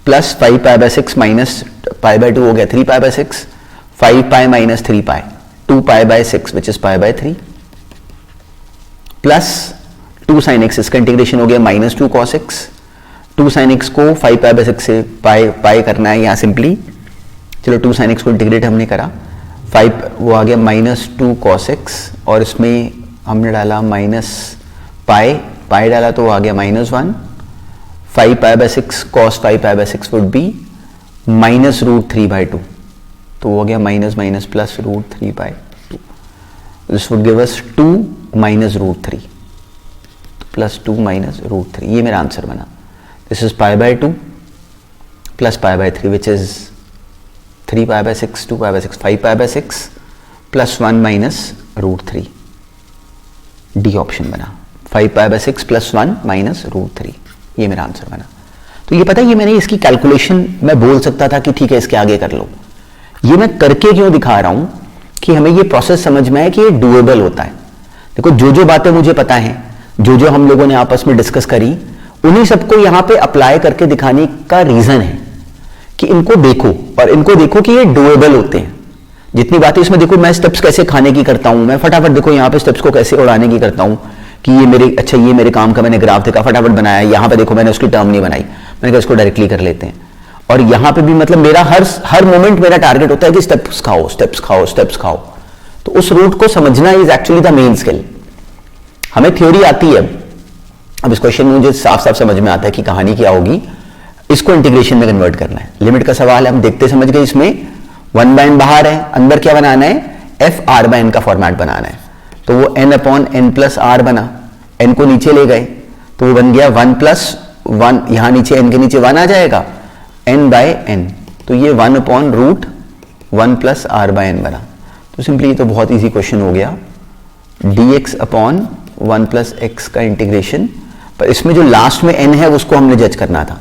प्लस 5π/6 माइनस π/2 हो गया 3π/6, 5π minus 3π 2π/6 which is π/3 plus 2 sin x, इसका इंटीग्रेशन हो गया minus 2 cos x, 2 sin x को 5π/6 से पाई करना है यहाँ सिंपली, चलो 2 sin x को इंटीग्रेट हमने करा, 5 वो आ गया माइनस 2 cos x, और इसमें हमने डाला माइनस पाई डाला तो आ गया minus 1, 5π/6 cos 5π/6 would be minus √3/2, तो वो हो गया minus minus plus √3/2, this would give us 2 minus √3 plus 2 minus √3, ये मेरा आंसर बना। This is π/2 plus π/3 which is 3π/6 2π/6 5π/6 plus 1 minus √3, D option बना, 5π/6 प्लस 1 माइनस √3, ये मेरा आंसर बना। तो ये पता है, ये मैंने इसकी कैलकुलेशन मैं बोल सकता था कि ठीक है इसके आगे कर लो, ये मैं करके क्यों दिखा रहा हूं कि हमें ये प्रोसेस समझ में आए कि ये डुएबल होता है। देखो जो बातें मुझे पता है, जो हम लोगों ने आपस में डिस्कस करी, उन्हीं सबको यहां पे अप्लाई करके दिखाने का रीजन है कि इनको देखो और इनको देखो कि ये डुएबल होते हैं। जितनी बातें इसमें देखो, मैं स्टेप्स कैसे खाने की करता हूं, मैं फटाफट देखो यहां पे स्टेप्स को कैसे उड़ाने की करता हूं कि ये मेरे अच्छा ये मेरे काम का मैंने ग्राफ देखा फटाफट बनाया, यहां पे देखो मैंने उसकी टर्म नहीं बनाई, मैंने कहा इसको डायरेक्टली कर लेते हैं। और यहां पे भी मतलब मेरा हर मोमेंट मेरा टारगेट होता है कि स्टेप्स खाओ स्टेप्स खाओ स्टेप्स खाओ। तो उस रूट को समझना is actually the main skill. हमें थ्योरी आती है, अब इस क्वेश्चन में मुझे साफ साफ समझ में आता है कि कहानी क्या होगी, इसको इंटीग्रेशन में कन्वर्ट करना है। लिमिट का सवाल है, हम देखते समझ गए, इसमें 1/n बाहर है, अंदर क्या बनाना है, f(r/n) का फॉर्मेट बनाना है। तो वो n/n+r बना, n को नीचे ले गए तो वो बन गया 1+1, यहां नीचे n के नीचे 1 आ जाएगा, n/n, तो ये 1/√1+r/n बना। तो सिंपली ये तो बहुत इजी क्वेश्चन हो गया, dx/1+x का इंटीग्रेशन, पर इसमें जो लास्ट में n है उसको हमने जज करना था,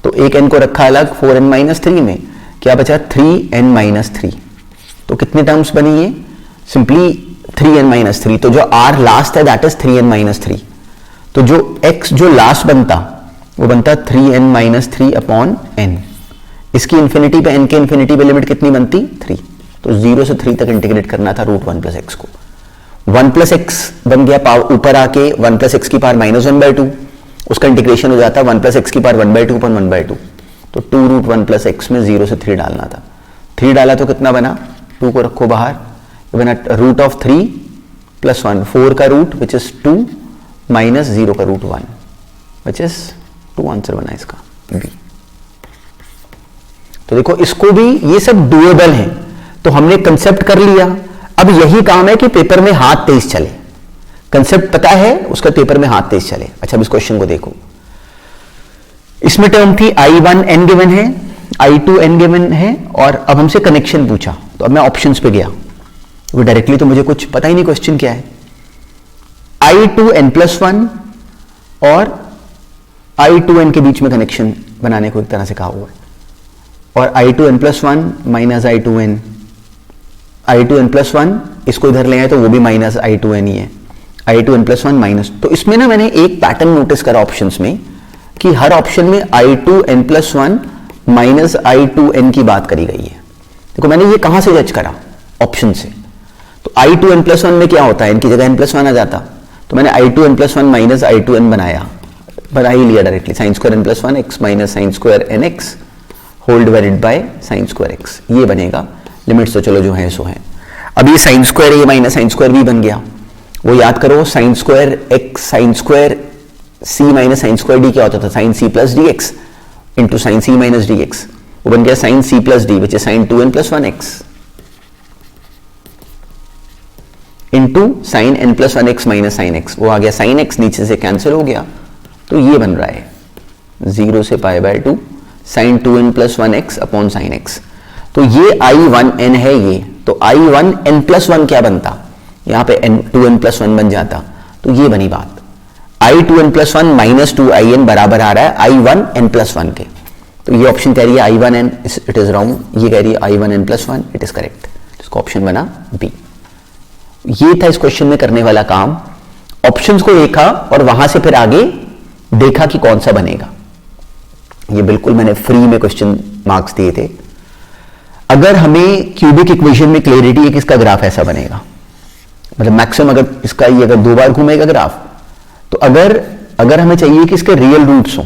तो एक n को रखा अलग 4n-3 में, क्या बचा 3n-3, तो कितने टर्म्स बनी ये, सिंपली 3n-3, तो जो r लास्ट है दैट इज 3n-3, तो जो x जो लास्ट बनता वो बनता 3n-3/n, इसकी इंफिनिटी पे n के इंफिनिटी पे लिमिट कितनी बनती 3, तो 0 से 3 तक इंटीग्रेट करना था √1+x को। 1+x बन गया पावर ऊपर आके 1+x की पावर -1/2, उसका इंटीग्रेशन हो जाता 1+x की पावर 1/2/1/2, तो 2√1+x में 0 से 3 डालना था, 3 डाला तो कितना बना, 2 को रखो बाहर, ये बना √3 + 1, 4 का रूट विच इज 2 माइनस 0 का √1 विच इज 2, आंसर बना इसका बी। तो देखो इसको भी, ये सब डुएबल है, तो हमने कंसेप्ट कर लिया। अब यही काम है कि पेपर में हाथ तेज चले, कंसेप्ट पता है उसका, पेपर में हाथ तेज चले। अच्छा अब इस क्वेश्चन को देखो, इसमें टर्म थी I1n गिवन है, I2n गिवन है, और अब हमसे कनेक्शन पूछा, तो अब मैं ऑप्शंस पे गया, वो डायरेक्टली तो मुझे कुछ पता ही नहीं क्वेश्चन क्या है। I2n+1 और I2n के बीच में कनेक्शन बनाने को एक तरह से कहा हुआ है, और I2n+1 माइनस I2n, I2n+1 इसको इधर ले आए तो वो भी माइनस I2n ही है, I2n+1 माइनस। तो इसमें ना मैंने एक पैटर्न नोटिस करा ऑप्शंस में कि हर ऑप्शन में I2n+1 माइनस I2n की बात करी गई है। देखो मैंने ये कहां से जज करा, ऑप्शन से, तो I2n+1 में क्या होता है, इनकी जगह n+1 आ जाता, तो मैंने I2n+1 माइनस I2n बना ही लिया directly, sin² n+1 x minus sin² nx whole divided by sin² x, ये बनेगा। लिमिट्स तो चलो जो है सो है। अब ये sin² a minus sin² b बन गया, वो याद करो, sine square X sine square C minus sine square D क्या होता था, sine C plus D X into sine C minus D X, वो बन गया sine C plus D which is sine 2n plus 1x into sine n plus 1x minus sine x, वो आ गया sign x, नीचे से cancel हो गया, तो ये बन रहा है 0 से pi by 2 sine 2n plus 1x upon sine x। तो ये I1n है ये, तो I1n प्लस 1 क्या बनता, यहां पे 2n प्लस 1 बन जाता, तो ये बनी बात। I2n प्लस 1 माइनस 2in बराबर आ रहा है I1n प्लस 1 के, तो ये ऑप्शन कह रही है I1n, इट इज रॉन्ग, ये कह रही है I1n plus 1, it is correct. इसका ऑप्शन बना बी। ये था इस क्वेश्चन में करने वाला काम, ऑप्शंस को देखा और वहां से फिर आगे देखा कि कौन सा बनेगा। ये बिल्कुल मैंने फ्री में क्वेश्चन मार्क्स दिए थे। अगर हमें क्यूबिक इक्वेशन में क्लियरिटी है कि इसका ग्राफ ऐसा बनेगा, मतलब मैक्सिमम अगर इसका ये अगर 2 बार घूमेगा ग्राफ, तो अगर हमें चाहिए कि इसके रियल रूट्स हो,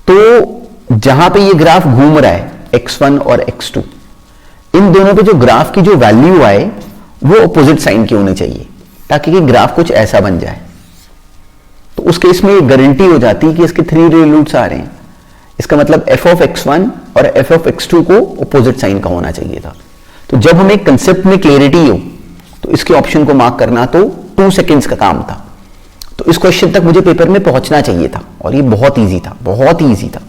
तो जहां पे ये ग्राफ घूम रहा है x1 और x2, इन दोनों पे जो ग्राफ की जो वैल्यू आए वो अपोजिट साइन की होनी चाहिए, ताकि कि ग्राफ कुछ ऐसा बन जाए। तो उस केस में गारंटी हो जाती है कि इसके 3 रियल रूट्स आ रहे हैं, इसका मतलब f ऑफ x1 और f ऑफ x2 को अपोजिट साइन का होना चाहिए था। तो जब हमें कंसेप्ट में क्लियरिटी हो तो इसके ऑप्शन को मार्क करना तो 2 सेकेंड्स का काम था। तो इस क्वेश्चन तक मुझे पेपर में पहुंचना चाहिए था, और ये बहुत इजी था, बहुत ही इजी था।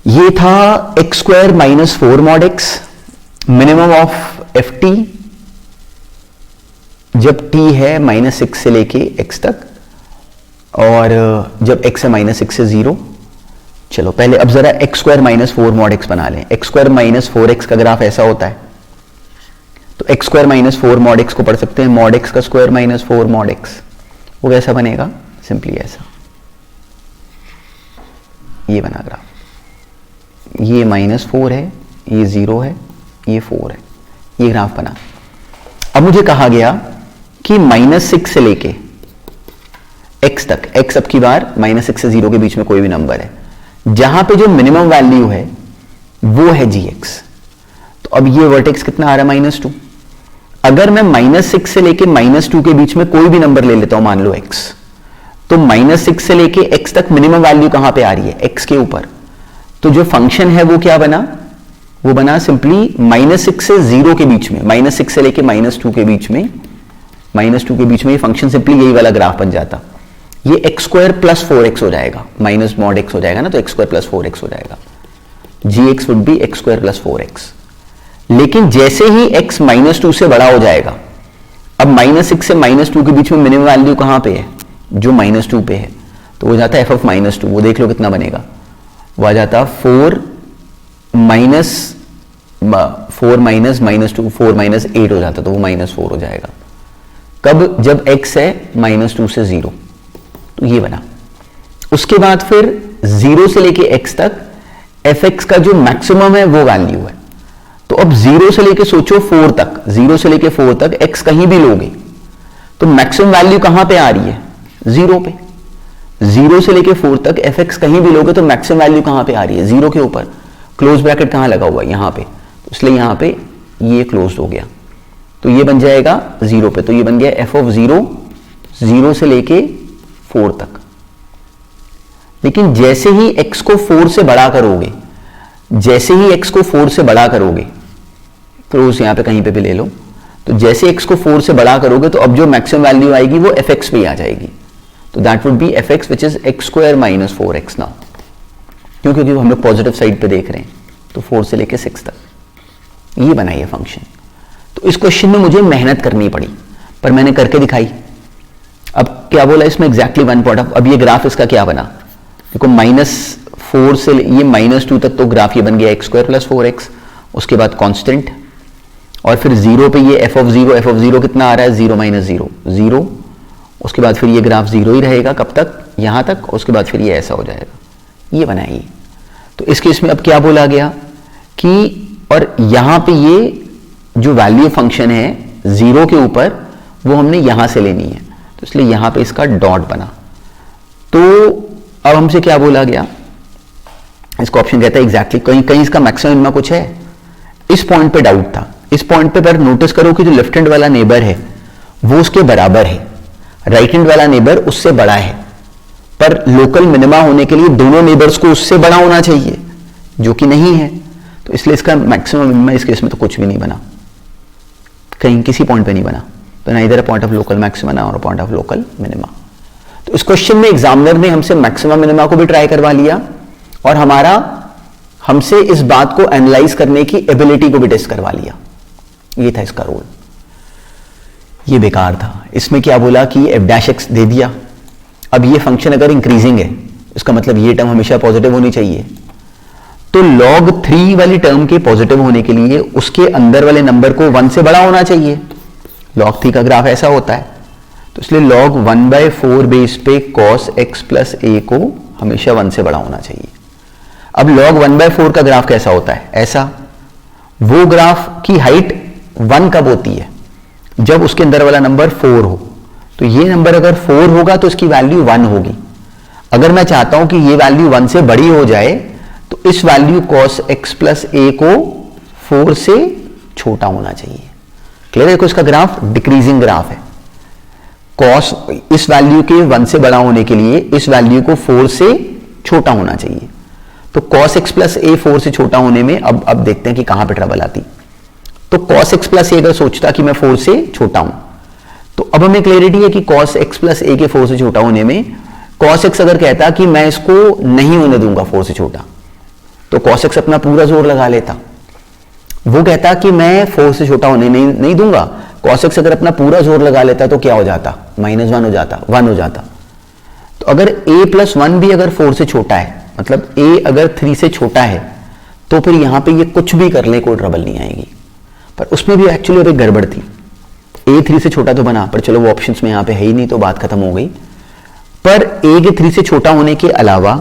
ये था x square minus 4 mod x, minimum of F T जब t है -6 से लेके x तक, और जब x है -6 से 0। चलो पहले अब जरा x square minus 4 mod x बना लें। x स्क्वायर माइनस 4x का ग्राफ ऐसा होता है, तो x square minus 4 mod x को पढ़ सकते हैं मॉड x का स्क्वायर माइनस 4 मॉड x। वो कैसा बनेगा, सिंपली ऐसा, ये बना ग्राफ, ये -4 है, ये 0 है, ये 4 है, ये ग्राफ बना। अब मुझे कहा गया कि -6 से लेके x तक, x अब की बार -6 से 0 के बीच में कोई भी नंबर है, जहां पे जो मिनिमम वैल्यू है वो है gx। तो अब ये वर्टेक्स कितना आ रहा है -2। अगर मैं -6 से लेके -2 के बीच में कोई भी नंबर ले लेता हूं, मान लो x, तो -6 से लेके x तक मिनिमम वैल्यू कहां पे आ रही है, x के ऊपर। तो जो फंक्शन है वो क्या बना, वो बना सिंपली -6 से 0 के बीच में, -6 से लेके -2 के बीच में, -2 के बीच में ये फंक्शन सिंपली यही वाला ग्राफ बन जाता। ये x स्क्वायर प्लस 4x हो जाएगा, माइनस मॉड x हो जाएगा ना, तो x स्क्वायर प्लस 4x हो जाएगा। gx would be x square plus 4x। लेकिन जैसे ही x -2 से बड़ा हो जाएगा, अब -6 से -2 के बीच में मिनिमम वैल्यू कहां पे है, जो -2 पे है, तो वो जाता है f ऑफ -2। वो देख लो कितना बनेगा, वो आ जाता 4 माइनस -2, 4 माइनस 8 हो जाता, तो वो -4 हो जाएगा। कब, जब x है -2 से 0। तो ये बना। उसके बाद फिर 0 से लेके x तक fx का जो मैक्सिमम है वो वैल्यू है। तो अब 0 से लेके सोचो 4 तक, 0 से लेके 4 तक x कहीं भी लोगे तो मैक्सिमम वैल्यू कहां पे आ रही है, 0 पे। 0 से लेके 4 तक fx कहीं भी लोगे तो मैक्सिमम वैल्यू कहां पे आ रही है, 0 के ऊपर। क्लोज ब्रैकेट कहां लगा हुआ है, यहां पे, तो इसलिए यहां पे ये क्लोज हो गया, तो ये बन जाएगा 0 पे। तो ये बन गया f ऑफ 0 से लेके 4 तक। लेकिन जैसे ही x को 4 से बड़ा करोगे, जैसे ही x को 4 से बड़ा करोगे, क्लोज यहां पे कहीं पे भी ले लो, तो जैसे x को 4 से बड़ा करोगे तो अब जो मैक्सिमम वैल्यू आएगी वो fx पे आ जाएगी। तो that would be fx which is x square minus 4x now, क्योंकि हम लोग पॉजिटिव साइड पे देख रहे हैं, तो 4 से लेके 6 तक ये बनाई है फंक्शन। तो इस क्वेश्चन में मुझे मेहनत करनी पड़ी, पर मैंने करके दिखाई। अब क्या बोला इसमें, एग्जैक्टली 1 पॉइंट ऑफ। अब ये ग्राफ इसका क्या बना, देखो -4 से ये -2 तक तो ग्राफ ये बन गया x स्क्वायर प्लस 4x, उसके बाद कांस्टेंट, और फिर 0 पे ये f ऑफ 0 कितना आ रहा है, 0 माइनस 0, उसके बाद फिर ये ग्राफ 0 ही रहेगा कब तक, यहां तक, उसके बाद फिर ये ऐसा हो जाएगा, ये बनाइए। तो इस केस में अब क्या बोला गया कि, और यहां पे ये जो वैल्यू फंक्शन है 0 के ऊपर, वो हमने यहां से लेनी है, तो इसलिए यहां पे इसका डॉट बना। तो अब हमसे क्या बोला गया, इसका ऑप्शन कहता है एग्जैक्टली, कहीं इसका मैक्सिमम में कुछ है, इस पॉइंट पे डाउट था। इस पॉइंट पे पर नोटिस करो कि जो लेफ्ट हैंड वाला नेबर है वो उसके बराबर है, राइट हैंड वाला नेबर उससे बड़ा है, पर लोकल मिनिमा होने के लिए दोनों नेबर्स को उससे बड़ा होना चाहिए, जो कि नहीं है। तो इसलिए इसका मैक्सिमम मिनिमा इस केस में तो कुछ भी नहीं बना, कहीं किसी पॉइंट पे नहीं बना। तो ना इधर पॉइंट ऑफ लोकल मैक्सिमा ना और पॉइंट ऑफ लोकल मिनिमा। तो इस क्वेश्चन में एग्जामिनर ने हमसे मैक्सिमम मिनिमा को भी ट्राई करवा लिया और हमसे इस बात को एनालाइज करने की एबिलिटी को भी टेस्ट करवा लिया। ये था इसका रोल। ये बेकार था। इसमें क्या बोला कि एफ डैश एक्स दे दिया। अब ये फंक्शन अगर इंक्रीजिंग है, इसका मतलब ये टर्म हमेशा पॉजिटिव होनी चाहिए। तो log 3 वाली टर्म के पॉजिटिव होने के लिए उसके अंदर वाले नंबर को 1 से बड़ा होना चाहिए। log 3 का ग्राफ ऐसा होता है। तो इसलिए log 1/4 बेस पे cos x प्लस a को हमेशा 1 से बड़ा होना चाहिए। अब log 1/4 का ग्राफ कैसा होता है? ऐसा। वो ग्राफ की हाइट 1 कब होती है? जब उसके अंदर वाला नंबर 4 हो। तो ये नंबर अगर 4 होगा तो इसकी वैल्यू 1 होगी। अगर मैं चाहता हूं कि ये वैल्यू 1 से बड़ी हो जाए तो इस value cos x plus a को 4 से छोटा होना चाहिए। क्लियर है? देखो इसका ग्राफ डिक्रीजिंग ग्राफ है। cos इस वैल्यू के 1 से बड़ा होने के लिए इस वैल्यू को 4 से छोटा होना चाहिए। तो cos x प्लस a 4 से छोटा होने में अब देखते हैं कि कहां पे ट्रबल आती। तो cos x प्लस a अगर सोचता कि मैं 4 से छोटा हूं, तो अब हमें क्लैरिटी है कि cos x प्लस a के 4 से छोटा होने में cos x अगर कहता कि मैं इसको नहीं होने दूंगा 4 से छोटा, तो cos x अपना पूरा जोर लगा लेता। वो कहता कि मैं 4 से छोटा होने नहीं दूंगा। cos x अगर अपना पूरा जोर लगा लेता तो क्या हो जाता? -1 हो जाता, 1 हो जाता। तो अगर a प्लस 1 भी अगर 4 से छोटा है, मतलब a अगर 3 से छोटा है, तो फिर यहां पे ये कुछ भी कर ले कोई ट्रबल नहीं आएगी। पर उसमें भी एक्चुअली अब एक गड़बड़ थी। a 3 से छोटा तो बना, पर चलो वो ऑप्शंस में यहां पे है ही नहीं तो बात खत्म हो गई। पर a के 3 से छोटा होने के अलावा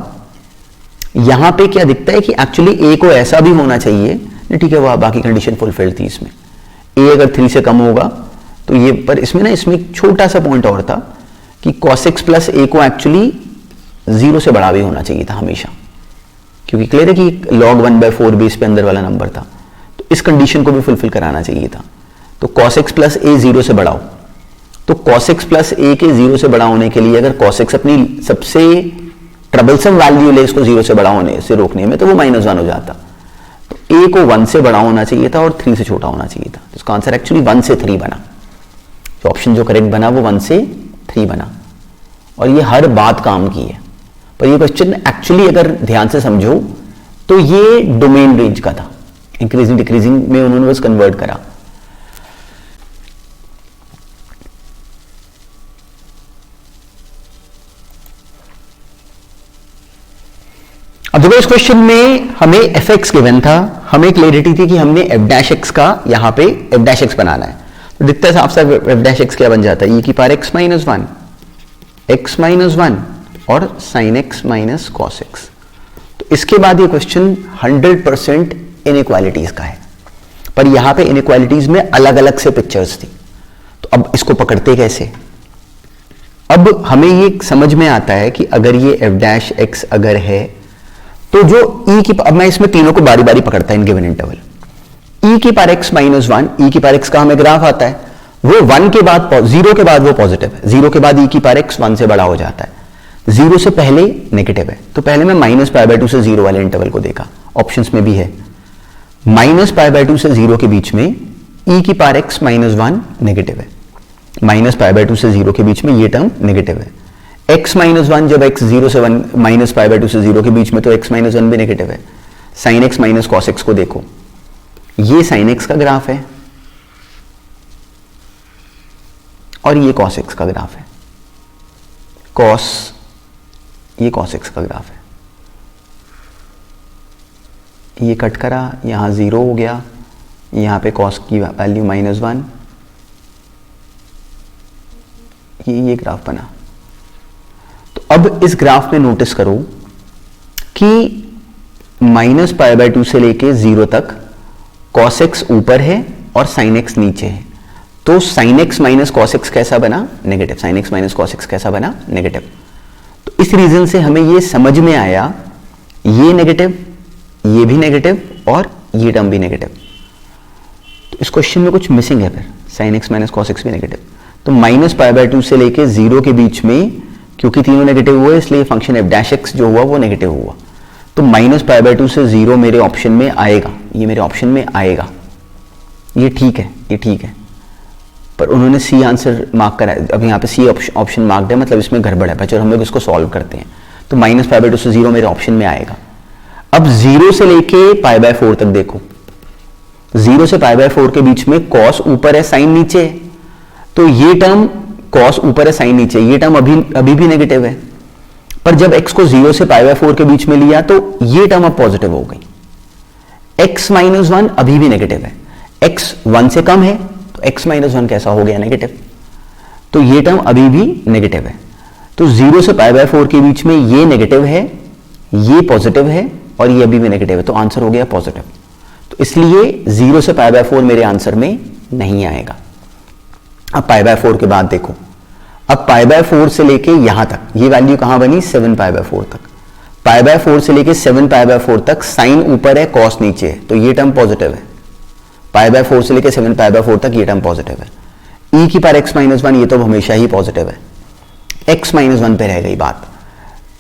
यहां पे क्या दिखता है कि एक्चुअली a को ऐसा भी होना चाहिए, ठीक है, वह बाकी कंडीशन फुलफिल्ड थी इसमें। a अगर 3 से कम होगा तो ये, पर इसमें एक छोटा सा पॉइंट और था कि cos x प्लस a को एक्चुअली 0 से बड़ा भी होना चाहिए था हमेशा, क्योंकि क्लियर है कि log 1/4 बेस पे अंदर वाला नंबर था। तो इस कंडीशन को भी फुलफिल कराना चाहिए था। तो cos x प्लस a 0 से बड़ा हो, तो cos x प्लस a के 0 से बड़ा होने के लिए अगर cos x अपनी सबसे ट्रबलसम वैल्यू ले इसको 0 से बड़ा होने से रोकने में, तो वो -1 हो जाता। तो a को 1 से बड़ा होना चाहिए था और 3 से छोटा होना चाहिए था। तो इसका आंसर एक्चुअली 1 से 3 बना। जो ऑप्शन जो करेक्ट बना वो 1 से 3 बना। और ये हर बात काम की है। पर ये क्वेश्चन एक्चुअली अगर ध्यान से समझो तो ये डोमेन रेंज का था। इंक्रीजिंग डिक्रीजिंग में उन्होंने बस कन्वर्ट करा। अब देखो इस क्वेश्चन में हमें एफ एक्स गिवन था, हमें क्लियरिटी थी कि हमने एफ डैश एक्स का यहां पे एफ डैश एक्स बनाना है। तो दिखता है साफ साफ एफ डैश एक्स क्या बन जाता है, e की power x minus 1 x minus 1 और sine x minus cos x. तो इसके बाद ये क्वेश्चन 100% इनइक्वालिटीज का है, पर यहां पे इनइक्वालिटीज में अलग अलग से पिक्चर्स थी। तो अब इसको पकड़ते कैसे? अब हमें ये समझ में आता है कि अगर ये एफ डैश एक्स अगर है तो जो e की, अब मैं इसमें तीनों को बारी बारी पकड़ता है इन गिवन इंटरवल। e की पावर x माइनस 1, e की पावर x का हमें ग्राफ आता है, वो 1 के बाद 0 के बाद वो पॉजिटिव है, 0 के बाद e की पावर x 1 से बड़ा हो जाता है, 0 से पहले नेगेटिव है। तो पहले मैं -π/2 से 0 वाले इंटरवल को देखा, ऑप्शंस में भी है -π/2 से 0 के बीच में e की पावर x माइनस 1 नेगेटिव है, -π/2 से 0 के बीच में ये टर्म नेगेटिव है। x माइनस 1 जब x 0 से 1 -π/2 से 0 के बीच में, तो x माइनस 1 भी नेगेटिव है। Sine x minus cos x को देखो, ये साइन x का ग्राफ है और ये कॉस x का ग्राफ है। ये कॉस x का ग्राफ है। ये कट करा, यहां 0 हो गया, यहां पे कॉस की वैल्यू -1, ये ग्राफ बना। तो अब इस ग्राफ में नोटिस करो कि -π/2 से लेके 0 तक cos x ऊपर है और sin x नीचे है। तो sin x minus cos x कैसा बना? Negative. sin x minus cos x कैसा बना? नेगेटिव। तो इस रीजन से हमें ये समझ में आया, ये नेगेटिव, ये भी नेगेटिव और ये टर्म भी नेगेटिव। तो इस क्वेश्चन में कुछ मिसिंग है, फिर sin x minus cos x भी नेगेटिव। तो माइनस पाई बाय 2 से लेके 0 के बीच में, क्योंकि तीनों नेगेटिव हुए इसलिए फंक्शन एफ डैश एक्स जो हुआ वो नेगेटिव हुआ, तो माइनस पाई बाय 2 से 0 मेरे ऑप्शन में आएगा, ये मेरे ऑप्शन में आएगा, ये ठीक है, ये ठीक है। पर उन्होंने सी आंसर मार्क करा, अब यहाँ पे सी ऑप्शन मार्क है, मतलब इसमें गड़बड़ है। चलो हम लोग इसको सॉल्व करते हैं। तो माइनस पाई बाय 2 से 0 मेरे ऑप्शन में आएगा। अब 0 से लेके पाई बाय 4 तक देखो, 0 से पाई बाय 4 के बीच में कॉस ऊपर है, साइन नीचे है, तो ये टर्म कॉस ऊपर है, साइन नीचे, ये टर्म अभी भी नेगेटिव है। पर जब x को 0 से पाई बाय 4 के बीच में लिया तो ये टर्म अब पॉजिटिव हो गई। x माइनस 1 अभी भी नेगेटिव है, x 1 से कम है तो x माइनस 1 कैसा हो गया, नेगेटिव, तो ये टर्म अभी भी नेगेटिव है। तो 0 से पाई बाय 4 के बीच में ये नेगेटिव है, ये पॉजिटिव है और ये अभी भी नेगेटिव है, तो आंसर हो गया पॉजिटिव। तो इसलिए 0 से पाई बाय 4 मेरे आंसर में नहीं आएगा। अब पाई बाय 4 के बाद देखो, अब पाई बाय 4 से लेके यहां तक ये वैल्यू कहां बनी, 7 पाई बाय 4 तक। पाई बाय 4 से लेके 7 पाई बाय 4 तक साइन ऊपर है, कॉस नीचे है, तो ये टर्म पॉजिटिव है। पाई बाय 4 से लेके 7 पाई बाय 4 तक ये टर्म पॉजिटिव है। e की पावर x माइनस 1 ये तो हमेशा ही पॉजिटिव है, x माइनस 1 पे रह गई बात,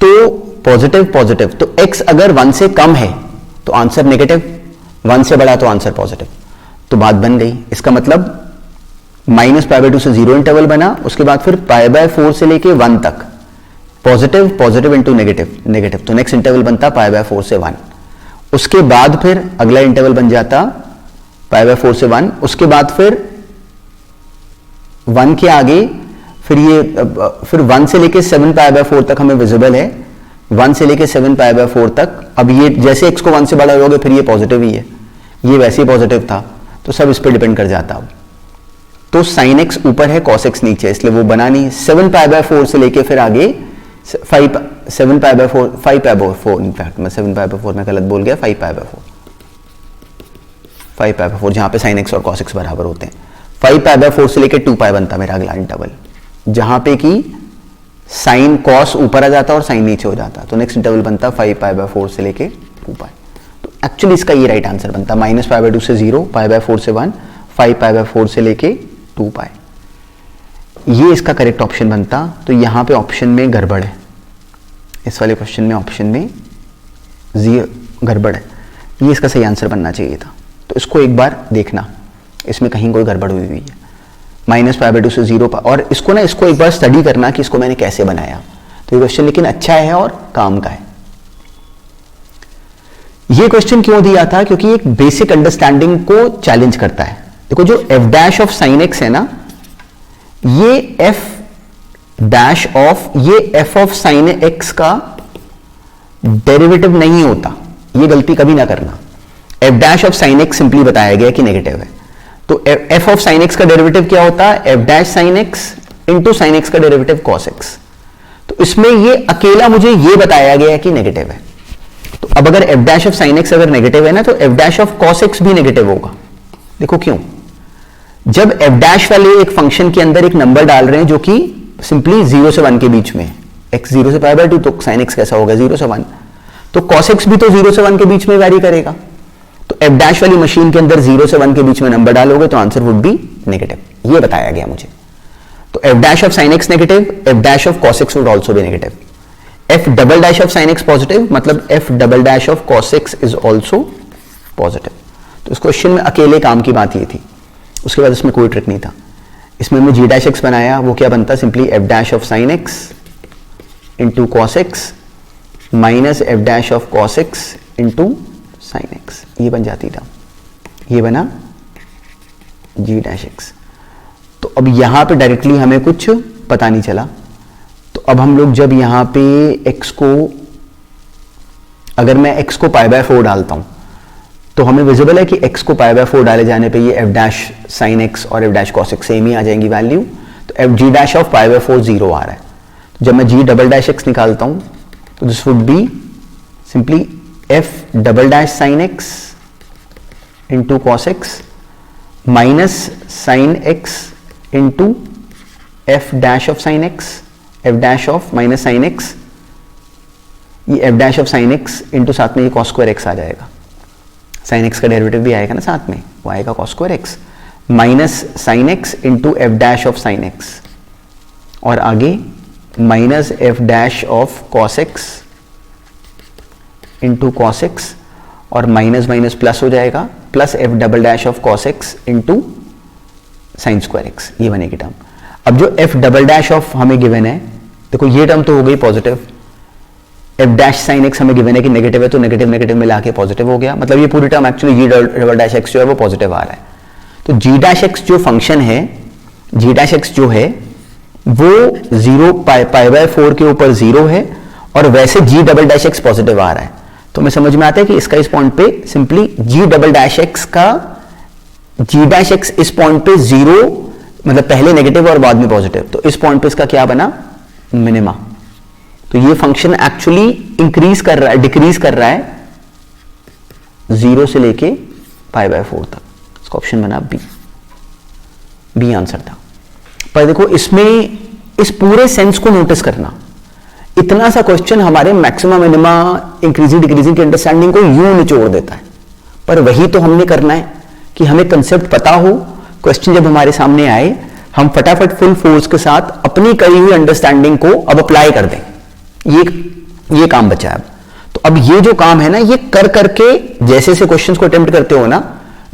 तो पॉजिटिव पॉजिटिव, तो x अगर 1 से कम है तो आंसर नेगेटिव, 1 से बड़ा तो आंसर पॉजिटिव, तो बात बन गई। इसका मतलब माइनस पाई बाय 2 से 0 इंटरवल बना, उसके बाद फिर पाई बाय 4 से लेके 1 तक positive positive into negative negative, तो नेक्स्ट इंटरवल बनता पाई बाय 4 से 1। उसके बाद फिर अगला इंटरवल बन जाता पाई बाय 4 से 1, उसके बाद फिर 1 के आगे फिर ये फिर 1 से लेके 7 पाई बाय 4 तक हमें विजिबल है, 1 से लेके 7 पाई बाय 4 तक। अब ये जैसे x को 1 से बड़ा लोगे फिर ये पॉजिटिव ही है, ये वैसे ही पॉजिटिव था, तो सब इस पर डिपेंड कर जाता। अब तो साइन एक्स ऊपर है, कॉस एक्स नीचे, इसलिए वो बना नहीं। 7 पाई बाय 4 से लेके फिर आगे 7 पाई बाय 4 5 पाई बाय 4, इनफैक्ट मैं 7 पाई बाय 4 में गलत बोल गया, 5 पाई बाय 4 5 पाई बाय 4 जहां पे साइन एक्स और कॉस एक्स बराबर होते हैं। 5 पाई बाय 4 से लेके 2 पाई बनता मेरा अगला इंटरवल, जहां पे कि साइन कॉस ऊपर आ जाता और साइन नीचे हो जाता, तो नेक्स्ट इंटरवल बनता 5 पाई बाय 4 से लेके 2 पाई। तो एक्चुअली इसका ये राइट आंसर बनता माइनस पाई बाय 2 से 0, पाई बाय 4 से 1, 5 पाई बाय 4 से लेके 2 पाई, ये इसका करेक्ट ऑप्शन बनता। तो यहां पे ऑप्शन में गड़बड़ है, इस वाले क्वेश्चन में ऑप्शन में गड़बड़ है, ये इसका सही आंसर बनना चाहिए था। तो इसको एक बार देखना, इसमें कहीं कोई गड़बड़ हुई है। माइनस पाई बाय 2 से 0 और इसको एक बार स्टडी करना कि इसको मैंने कैसे बनाया। तो ये क्वेश्चन लेकिन अच्छा है और काम का है। ये क्वेश्चन क्यों दिया था, क्योंकि एक बेसिक अंडरस्टैंडिंग को चैलेंज करता है। देखो जो f dash of sine x है ना, ये f डैश ऑफ ये f ऑफ साइन एक्स का डेरिवेटिव नहीं होता, ये गलती कभी ना करना। f dash of sine x simply बताया गया कि नेगेटिव है, तो f ऑफ साइन एक्स का डेरिवेटिव क्या होता है, f dash sine x into sine x का डेरिवेटिव कॉस एक्स। तो इसमें ये अकेला मुझे ये बताया गया कि नेगेटिव है, तो अब अगर f dash of sine x अगर नेगेटिव है ना, तो f dash of cos x भी नेगेटिव होगा। देखो क्यों, जब f डैश वाले एक फंक्शन के अंदर एक नंबर डाल रहे हैं जो कि सिंपली 0 से 1 के बीच में, x 0 से पाई बाय 2, तो साइन x कैसा होगा 0 से 1, तो cos x भी तो 0 से 1 के बीच में वैरी करेगा। तो f डैश वाली मशीन के अंदर 0 से 1 के बीच में नंबर डालोगे तो आंसर वुड बी नेगेटिव, ये बताया गया मुझे। तो f dash of sine x negative, f dash of cos x would also be negative. f double dash of sine x positive, मतलब f double dash of cos x is also positive. तो इस question में अकेले काम की बात ये थी, उसके बाद इसमें कोई ट्रिक नहीं था। इसमें हमने g डैश x बनाया, वो क्या बनता, simply f dash of sine x into cos x minus f dash of cos x into sine x, ये बन जाती था, ये बना g डैश x। तो अब यहां पे डायरेक्टली हमें कुछ पता नहीं चला, तो अब हम लोग जब यहां पे x को, अगर मैं x को पाई बाय 4 डालता हूं तो हमें विजिबल है कि x को पाई बाय 4 डाले जाने पे ये f डैश साइन x और f dash cos x same ही आ जाएंगी वैल्यू, तो f g dash of pi by 4 0 आ रहा है। तो जब मैं g डबल डैश x निकालता हूं तो this would be simply f double dash sine x into cos x minus sine x into f dash of sine x, f dash of minus sine x, ये f dash of sine x into साथ में ये cos square x आ जाएगा, sign x का derivative भी आएगा ना साथ में, वो आएगा cos square x minus sine x into F dash of sine x, और आगे minus F dash of cos x into cos X, और माइनस माइनस प्लस हो जाएगा, plus F double dash of cos x into sign square x, ये बनेगी term. अब जो F double dash of हमें गिवन है, देखो ये टर्म तो हो गई positive, F dash sine x हमें गिवन है कि नेगेटिव है, तो नेगेटिव नेगेटिव मिला के पॉजिटिव हो गया, मतलब ये पूरी टर्म एक्चुअली जी डबल डैश एक्स जो है वो पॉजिटिव आ रहा है। तो जी डैश एक्स जो फंक्शन है, जी डैश एक्स जो है वो 0 पाई बाय 4 के ऊपर 0 है, और वैसे जी डबल डैश एक्स पॉजिटिव आ रहा है, तो हमें समझ में आता है कि इसका इस पॉइंट पे सिंपली जी डबल डैश एक्स का जी डैश एक्स इस पॉइंट पे 0, मतलब पहले नेगेटिव और बाद में पॉजिटिव, तो इस पॉइंट पे इसका क्या बना, मिनिमा। तो ये फंक्शन एक्चुअली इंक्रीज कर रहा है, डिक्रीज कर रहा है 0 से लेके पाई बाय 4 तक। इसका ऑप्शन बना बी आंसर था। पर देखो इसमें इस पूरे सेंस को नोटिस करना, इतना सा क्वेश्चन हमारे मैक्सिमम मिनिमा इंक्रीजिंग डिक्रीजिंग की अंडरस्टैंडिंग को यूं निचोड़ देता है। पर वही तो हमने करना है कि हमें कंसेप्ट पता हो, क्वेश्चन जब हमारे सामने आए हम फटाफट फुल फोर्स के साथ अपनी करी हुई अंडरस्टैंडिंग को अब अप्लाई कर दें। ये काम बचा है अब। तो अब ये जो काम है ना, ये कर करके जैसे जैसे क्वेश्चंस को अटेम्प्ट करते हो ना,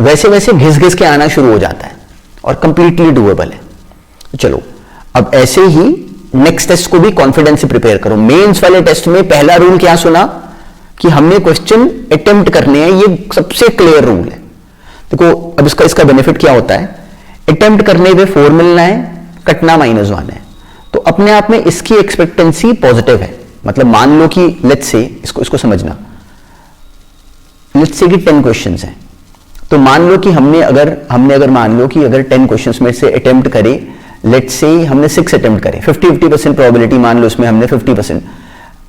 वैसे वैसे घिस घिस के आना शुरू हो जाता है और कंप्लीटली डूएबल है। चलो अब ऐसे ही नेक्स्ट टेस्ट को भी कॉन्फिडेंस से प्रिपेयर करो। मेंस वाले टेस्ट में पहला रूल क्या सुना कि हमने क्वेश्चन अटेम्प्ट करने हैं, ये सबसे क्लियर रूल है। देखो अब इसका बेनिफिट क्या होता है, अटेम्प्ट करने पे 4 मिलना है, कटना -1 है, तो अपने आप में इसकी एक्सपेक्टेंसी पॉजिटिव है। मतलब मान लो कि लेट्स से इसको समझना, लेट्स से कि 10 क्वेश्चंस हैं, तो मान लो कि हमने अगर मान लो कि अगर 10 क्वेश्चंस में से अटेम्प्ट करें, लेट्स से हमने 6 अटेम्प्ट करें, 50% प्रोबेबिलिटी मान लो इसमें हमने 50%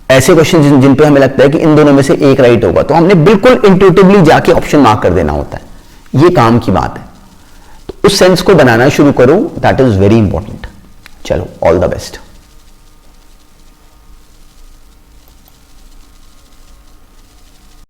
ऐसे क्वेश्चन जिन पे हमें लगता है कि इन दोनों में से एक राइट होगा, तो हमने बिल्कुल इंट्यूटिवली जाके ऑप्शन मार्क कर देना होता है। ये काम की बात है। तो उस सेंस को बनाना शुरू करो, दैट इज वेरी इंपॉर्टेंट। चलो ऑल द बेस्ट।